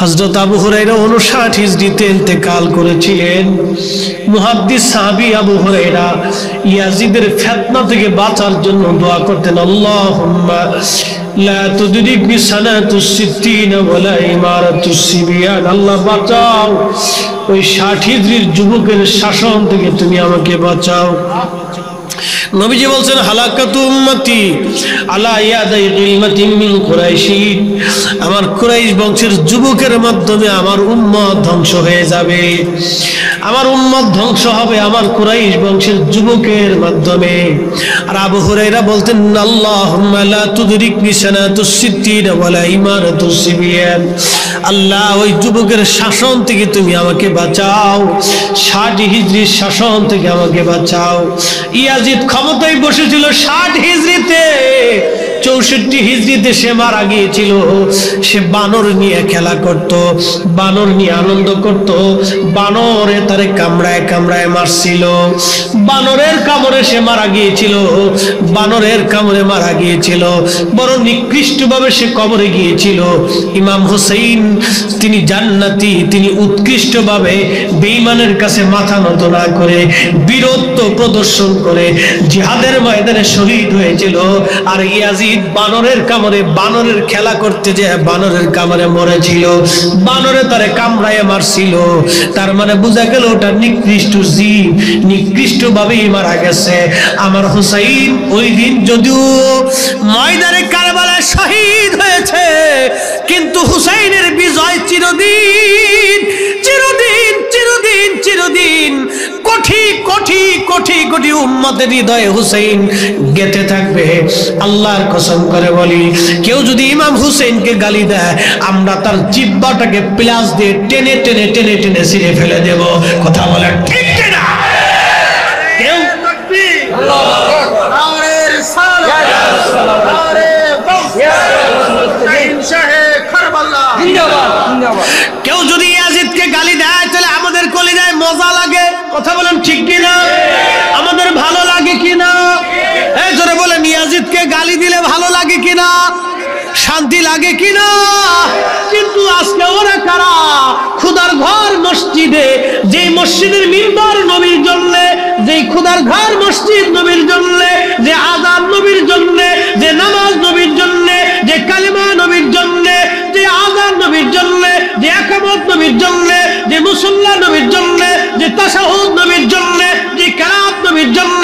হযরত আবু হুরায়রা 59 হিজরিতে ইন্তেকাল করেছিলেন। মুহাদ্দিস সাহাবী আবু হুরায়রা ইয়াজিদের ফিতনা থেকে বাঁচার জন্য দোয়া করতেন, আল্লাহুম্মা লা তুদরিকনি সানাতুস সিত্তিন ওয়ালা ইমারাতুস সিবিয়ান। আল্লাহ বাঁচাও, ওই 60 হিজরির যুবকের শাসন থেকে তুমি আমাকে বাঁচাও। নবীজি বলছেন, হালাকাতু উম্মতি আলা ইয়াদাই গিলমাতিন মিন কুরাইশিন। আমার কুরাইশ বংশের যুবকের মাধ্যমে আমার উম্মত ধ্বংস হয়ে যাবে। আমার উম্মত ধ্বংস হবে আমার কুরাইশ বংশের যুবকের মাধ্যমে। আর আবু হুরায়রা বলতেন, আল্লাহুম্মা লা তুদরিকনি সানাতুস সিত্তিন ওয়ালা ইমারাতুস সিবিয়ান। আল্লাহ, ওই যুবকের শাসন থেকে তুমি আমাকে বাঁচাও, 60 হিজরির শাসন থেকে আমাকে বাঁচাও। ইয়াজিদ ক্ষমতায় বসেছিল 60 হিজরিতে, 64 হিজরিতে সে মারা গিয়েছিল। সে বানর নিয়ে খেলা করত, বানর নিয়ে আনন্দ করত, বানরে তারে কামড়ায় কামড়ায় মারছিল। বানরের কামড়ে সে মারা গিয়েছিল, বানরের কামড়ে মারা গিয়েছিল। বড় নিকৃষ্টভাবে সে কবরে গিয়েছিল। ইমাম হুসাইন তিনি জান্নাতি, তিনি উৎকৃষ্টভাবে বেঈমানের কাছে মাথা নত না করে, বীরত্ব প্রদর্শন করে জিহাদের ময়দানে শহীদ হয়েছিল। আর ইয়াজিদ বানরের কামড়ে, বানরের খেলা করতে যে বানরের কামড়ে মরেছিল, বানরে তারে কামড়ায় মারছিল। তার মানে বোঝা গেল ওটা নিকৃষ্ট জীব, নিকৃষ্ট ভাবেই মারা গেছে। আমার হুসাইন ওই দিন যদিও ময়দানে কারবালায় শহীদ হয়েছে, কিন্তু হুসাইনের বিজয় চিরদিন চিরদিন চিরদিন চিরদিন কোটি কোটি কোটি কোটি উম্মতের হৃদয়ে হুসাইন গেঁথে থাকবে। আল্লাহর কসম করে বলি, কেউ যদি ইমাম হুসাইনকে গালি দেয়, আমরা তার জিহ্বাটাকে প্লাস দিয়ে টেনে টেনে টেনে টেনে ছিঁড়ে ফেলে দেব। কথা বলে ঠিক না? কেউ কেউ যদি ইয়াজিদকে গালি দেয়, তাহলে আমাদের কলিজায় মজা লাগে। কথা বলেন ঠিক কিনা? আমাদের ভালো লাগে কিনা? এই জোরে বলেন, ইয়াজিদকে গালি দিলে ভালো লাগে কিনা? শান্তি লাগে কিনা? কিন্তু আজকে ওরা কারা? খুদার ঘর মসজিদে, যে মসজিদের মিম্বার নবীর জন্য, যে খুদার ঘর মসজিদ নবীর জন্য, যে আযান নবীর জন্য, যে নামাজ নবীর জন্য, যে কালিমা নবীর জন্য, যে আযান নবীর জন্য, যে ইকামত নবীর জন্য, যে মুসল্লা নবীর জন্য, যে তাশাহুদ নবীর জন্য, যে কিরাত নবীর জন্য,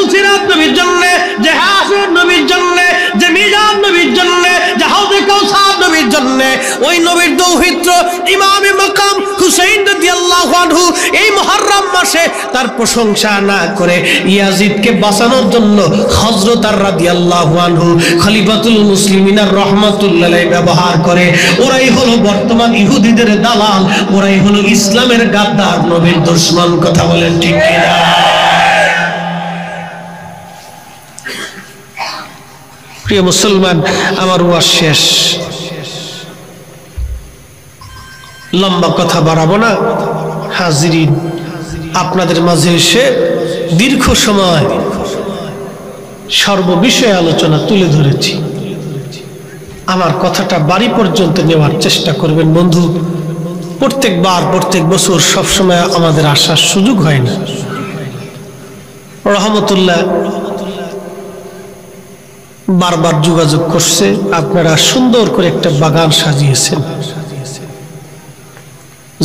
পুলসিরাত নবীর জন্য, যে হাসর নবীর জন্য, যে মিজান নবীর জন্য, যে হাউজে কাউসার নবীর জন্য, ওই নবীর দৌহিত্র ইমামে মাকাম হুসাইন রাদিয়াল্লাহু আনহু এই মুহররম মাসে তার প্রশংসা না করে ইয়াজিদকে বাঁচানোর জন্য হযরত আর রাদিয়াল্লাহু আনহু খলিফাতুল মুসলিমিন আর রাহমাতুল্লাহ আলাইহি ব্যবহার করে। ওরাই হলো বর্তমান ইহুদিদের দালাল, ওরাই হলো ইসলামের গাদ্দার, নবীর দুশমন। কথা বলেন ঠিক কিনা? প্রিয় মুসলমান, আমার ওয়াজ শেষ, লম্বা কথা বাড়াবো না। হাজিরিন, আপনাদের মাঝে এসে দীর্ঘ সময় সর্ববিষয়ে আলোচনা তুলে ধরেছি। আমার কথাটা বাড়ি পর্যন্ত নেওয়ার চেষ্টা করবেন বন্ধু। প্রত্যেক বছর সবসময় আমাদের আসার সুযোগ হয় না। রহমতুল্লাহ বারবার যোগাযোগ করছে, আপনারা সুন্দর করে একটা বাগান সাজিয়েছেন।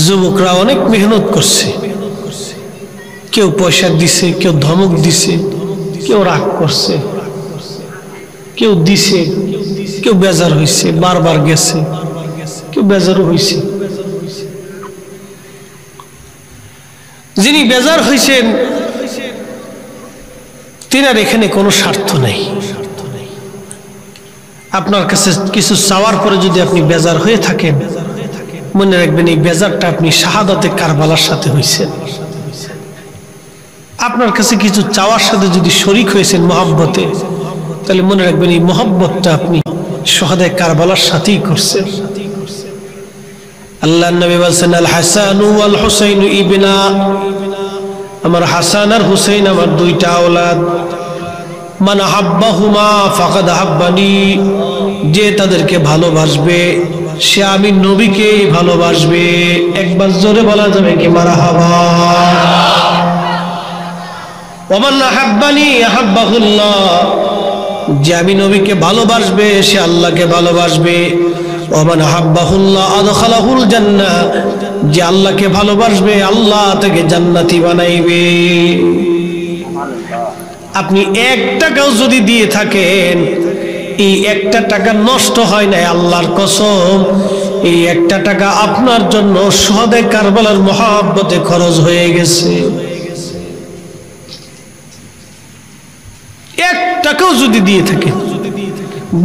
যুবকরা অনেক মেহনত করছে, কেউ পয়সা দিছে, কেউ ধমক দিছে, কেউ রাগ করছে, কেউ দিছে, কেউ বেজার হয়েছে, বারবার গেছে, কেউ বেজারও হয়েছে। যিনি বেজার হয়েছেন তিনার এখানে কোনো স্বার্থ নেই। আপনার কাছে কিছু চাওয়ার পরে যদি আপনি বেজার হয়ে থাকেন, মনে রাখবেন এই বেজারটা আপনি শাহাদাতে কারবালার সাথে হয়েছেন। আপনার কাছে কিছু চাওয়ার সাথে যদি শরীক হয়েছেন মহব্বতে, তাহলে মনে রাখবেন এই মহব্বতটা আপনি শাহাদায়ে কারবালার সাথেই করছেন। আল্লাহর নবী বলেন, আল হাসান ওয়াল হুসাইন ইবনা, আমার হাসান আর হুসাইন আমার দুইটা আওলাদ। মান হাব্বাহুমা ফাকাদ হাব্বানি, যে তাদেরকে ভালোবাসবে সে আমি নবীকে ভালোবাসবে। একবার জোরে বলা যাবে কি মারহাবা? ওমান আহাব্বানি আহাব্বাহুল্লাহ, যে আমি নবীকে ভালোবাসবে সে আল্লাহকে ভালোবাসবে। ওমান আহাব্বাহুল্লাহ আদখালাহুল জান্নাহ, যে আল্লাহকে ভালোবাসবে আল্লাহ তাকে জান্নাতি বানাইবে। আপনি 1 টাকাও যদি দিয়ে থাকেন, এই 1টা টাকা নষ্ট হয় না, আল্লাহর কসম। এই 1টা টাকা আপনার জন্য শাহাদায়ে কারবালার মহব্বতে খরচ হয়ে গেছে। 1 টাকাও যদি দিয়ে থাকেন,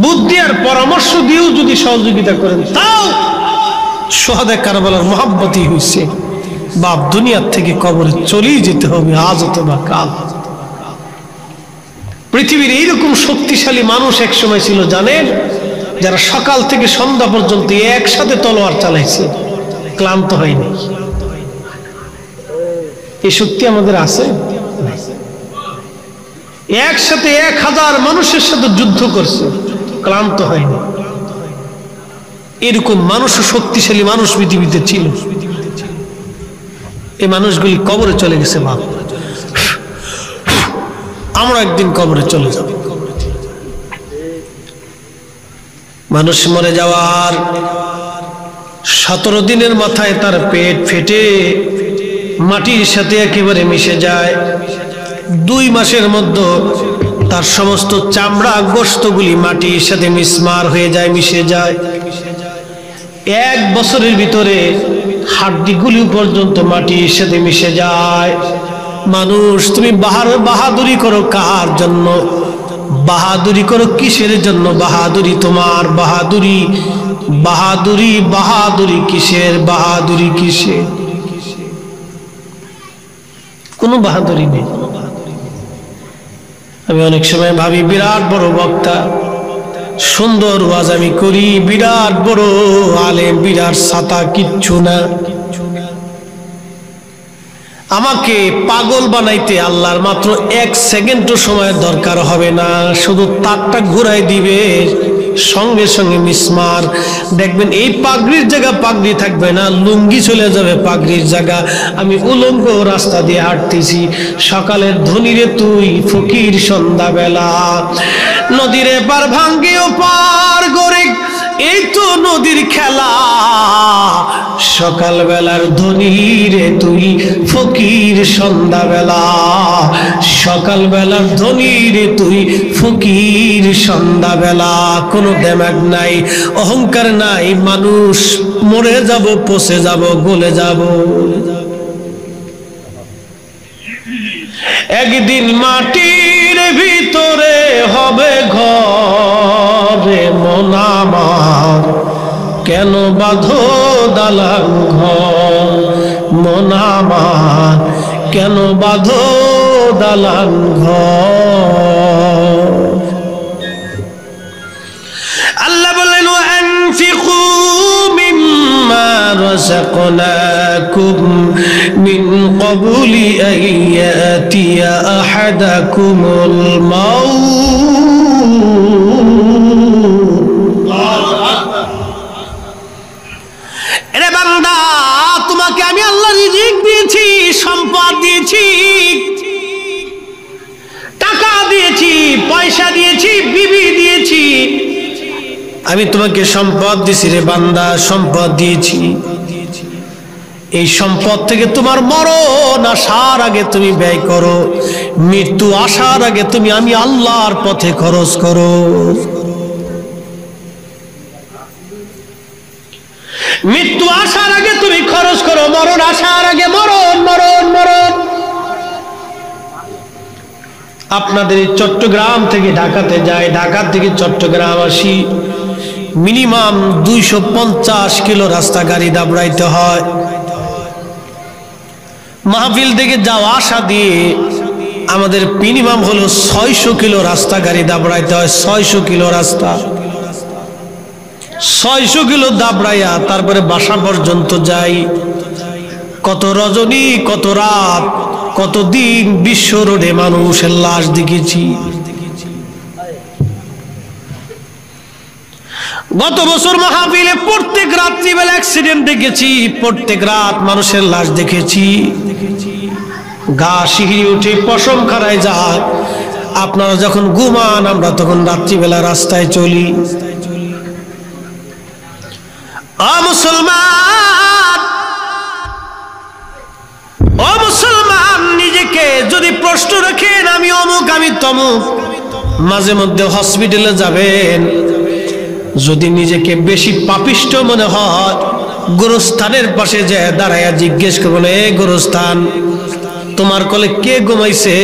বুদ্ধি আর পরামর্শ দিয়েও যদি সহযোগিতা করেন, তাও শাহাদায়ে কারবালার মহব্বতই হয়েছে। বাপ দুনিয়ার থেকে কবরে চলেই যেতে হবে, আজ অথবা কাল। পৃথিবীর এইরকম শক্তিশালী মানুষ এক সময় ছিল জানেন, যারা সকাল থেকে সন্ধ্যা পর্যন্ত একসাথে তলোয়ার চালাইছে, ক্লান্ত হয়নি। এই শক্তি আমাদের আছে? একসাথে 1000 মানুষের সাথে যুদ্ধ করছে, ক্লান্ত হয়নি। এরকম মানুষ, শক্তিশালী মানুষ পৃথিবীতে ছিল। এই মানুষগুলি কবরে চলে গেছে। বাপ, আমরা একদিন কবরে চলে যাব। মানুষ মরে যাওয়ার 17 দিনের মাথায় তার পেট ফেটে মাটির সাথে একেবারে মিশে যায়। 2 মাসের মধ্যে তার সমস্ত চামড়া গোশতগুলি মাটির সাথে মিশমার হয়ে যায়, মিশে যায়। 1 বছরের ভিতরে হাড্ডিগুলি পর্যন্ত মাটির সাথে মিশে যায়। মানুষ, তুমি বাহাদুরি করো কার জন্য? বাহাদুরি করো কিসের জন্য? বাহাদুরি তোমার, বাহাদুরি বাহাদুরি বাহাদুরি কিসের? বাহাদুরি কিসের? কোনো বাহাদুরি নেই। আমি অনেক সময় ভাবি, বিরাট বড় বক্তা, সুন্দর ওয়াজ আমি করি, বিরাট বড় আলেম, বিরাট ছাতা, কিচ্ছু না। আমাকে পাগল বানাইতে আল্লাহর মাত্র 1 সেকেন্ডও সময় দরকার হবে না। শুধু তারটা ঘুরাই দিবে, সঙ্গে সঙ্গে মিসমার। দেখবেন এই পাগড়ির জায়গা পাগড়ি থাকবে না, লুঙ্গি চলে যাবে পাগড়ির জায়গা। আমি উলঙ্গ রাস্তা দিয়ে হাঁটতেছি, সকালের ধনীরে তুই ফকির সন্ধ্যাবেলা, নদীরে পার ভাঙ্গিও পার গরিব এই তো নদীর খেলা, সকালবেলার ধনী রে তুই ফকির সন্ধ্যাবেলা, সকালবেলার ধনী রে তুই ফকির সন্ধ্যাবেলা। কোনো দেমাগ নাই, অহংকার নাই, মানুষ মরে যাব, পচে যাব, গলে যাব। একদিন মাটির ভিতরে হবে ঘরে মন আমার, কেন বাঁধো দালান ঘর, মন আমার কেন বাঁধো দালান ঘর। আল্লাহ বললেন আনফিকু মিম্মা রাযাকনাকুম মিন ক্বাবলি আন ইয়াতিয়া আহাদাকুমুল মাউত। এরে বান্দা, তোমাকে আমি আল্লাহ রিজিক দিয়েছি, সম্পদ দিয়েছি, টাকা দিয়েছি, পয়সা দিয়েছি, বিবি দিয়েছি, আমি তোমাকে সম্পদ দিয়েছি রে বান্দা, সম্পদ দিয়েছি। এই সম্পদ থেকে তোমার মরণ আসার আগে তুমি ব্যয় করো, মৃত্যু আসার আগে তুমি আমি আল্লাহর পথে খরচ করো। মৃত্যু আসার আগে তুমি খরচ করো, মরণ আসার আগে মরণ মরণ মরণ। আপনাদের চট্টগ্রাম থেকে ঢাকাতে যায়, ঢাকা থেকে চট্টগ্রাম আসি, মিনিমাম 250 কিলো রাস্তা গাড়ি দাবড়াইতে হয়। মাহফিল থেকে যাওয়া আসা দিয়ে আমাদের মিনিমাম হলো 600 কিলো রাস্তা গাড়ি দাবড়াইতে হয়। 600 কিলো রাস্তা, 600 কিলো দাবড়াইয়া তারপরে বাসা পর্যন্ত যাই। কত রজনী, কত রাত, কত দিন বিশ্ব রোডে মানুষের লাশ দেখেছি। গত বছর মাহফিলে প্রত্যেক রাত্রিবেলা অ্যাক্সিডেন্ট দেখেছি, প্রত্যেক রাত মানুষের লাশ দেখেছি। গা শিহরি উঠে, পশম খাড়ায় যায়। আপনারা যখন ঘুমান, আমরা তখন রাত্রিবেলা রাস্তায় চলি। ও মুসলমান, ও মুসলমান, নিজেকে যদি প্রশ্ন রাখেন আমি অমুক, আমি তমুক, মাঝে মধ্যে হসপিটালে যাবেন, যদি নিজেকে বেশি পাপিষ্ট মনে হয়, গোরস্থানের পাশে যে দাঁড়াইয়া জিজ্ঞেস করবেন, এ গোরস্থান, তোমার কোলে কে ঘুমাইছে?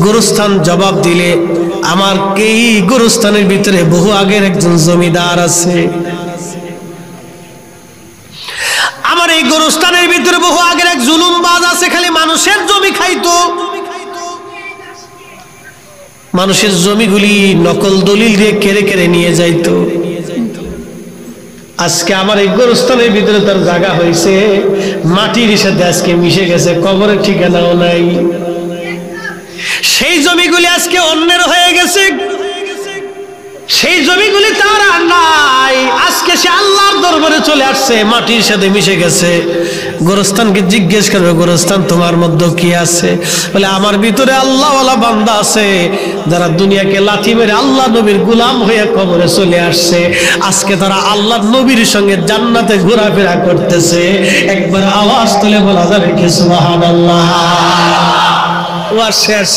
গোরস্থান জবাব দিলে, আমার এই গোরস্থানের ভিতরে বহু আগের একজন জমিদার আছে, আমার এই গোরস্থানের ভিতরে বহু আগের এক জুলুমবাজ আছে, খালি মানুষের জমি খাইতো, মানুষের জমিগুলি নকল দলিল দিয়ে কেড়ে কেড়ে নিয়ে যাইতো। আজকে আমার এই গোরস্থানের ভিতরে তার জায়গা হয়েছে, মাটির সাথে আজকে মিশে গেছে, কবরের ঠিকানাও নাই। সেই জমিগুলি আজকে অন্যের হয়ে গেছে, সেই জমিগুলি তার আর নাই। আজকে সে আল্লাহর দরবারে চলে আসছে, মাটির সাথে মিশে গেছে। গোরস্থানকে জিজ্ঞেস করবে, গোরস্থান তোমার মধ্যে কি আছে? বলে, আমার ভিতরে আল্লাহওয়ালা বান্দা আছে, যারা দুনিয়াকে লাথি মেরে আল্লাহ নবীর গোলাম হয়ে কবরে চলে আসছে। আজকে তারা আল্লাহ নবীর সঙ্গে জান্নাতে ঘোরাফেরা করতেছে। একবার আওয়াজ তুলে বলা যাবে কি সুবহানাল্লাহ? ওয়া শেষ।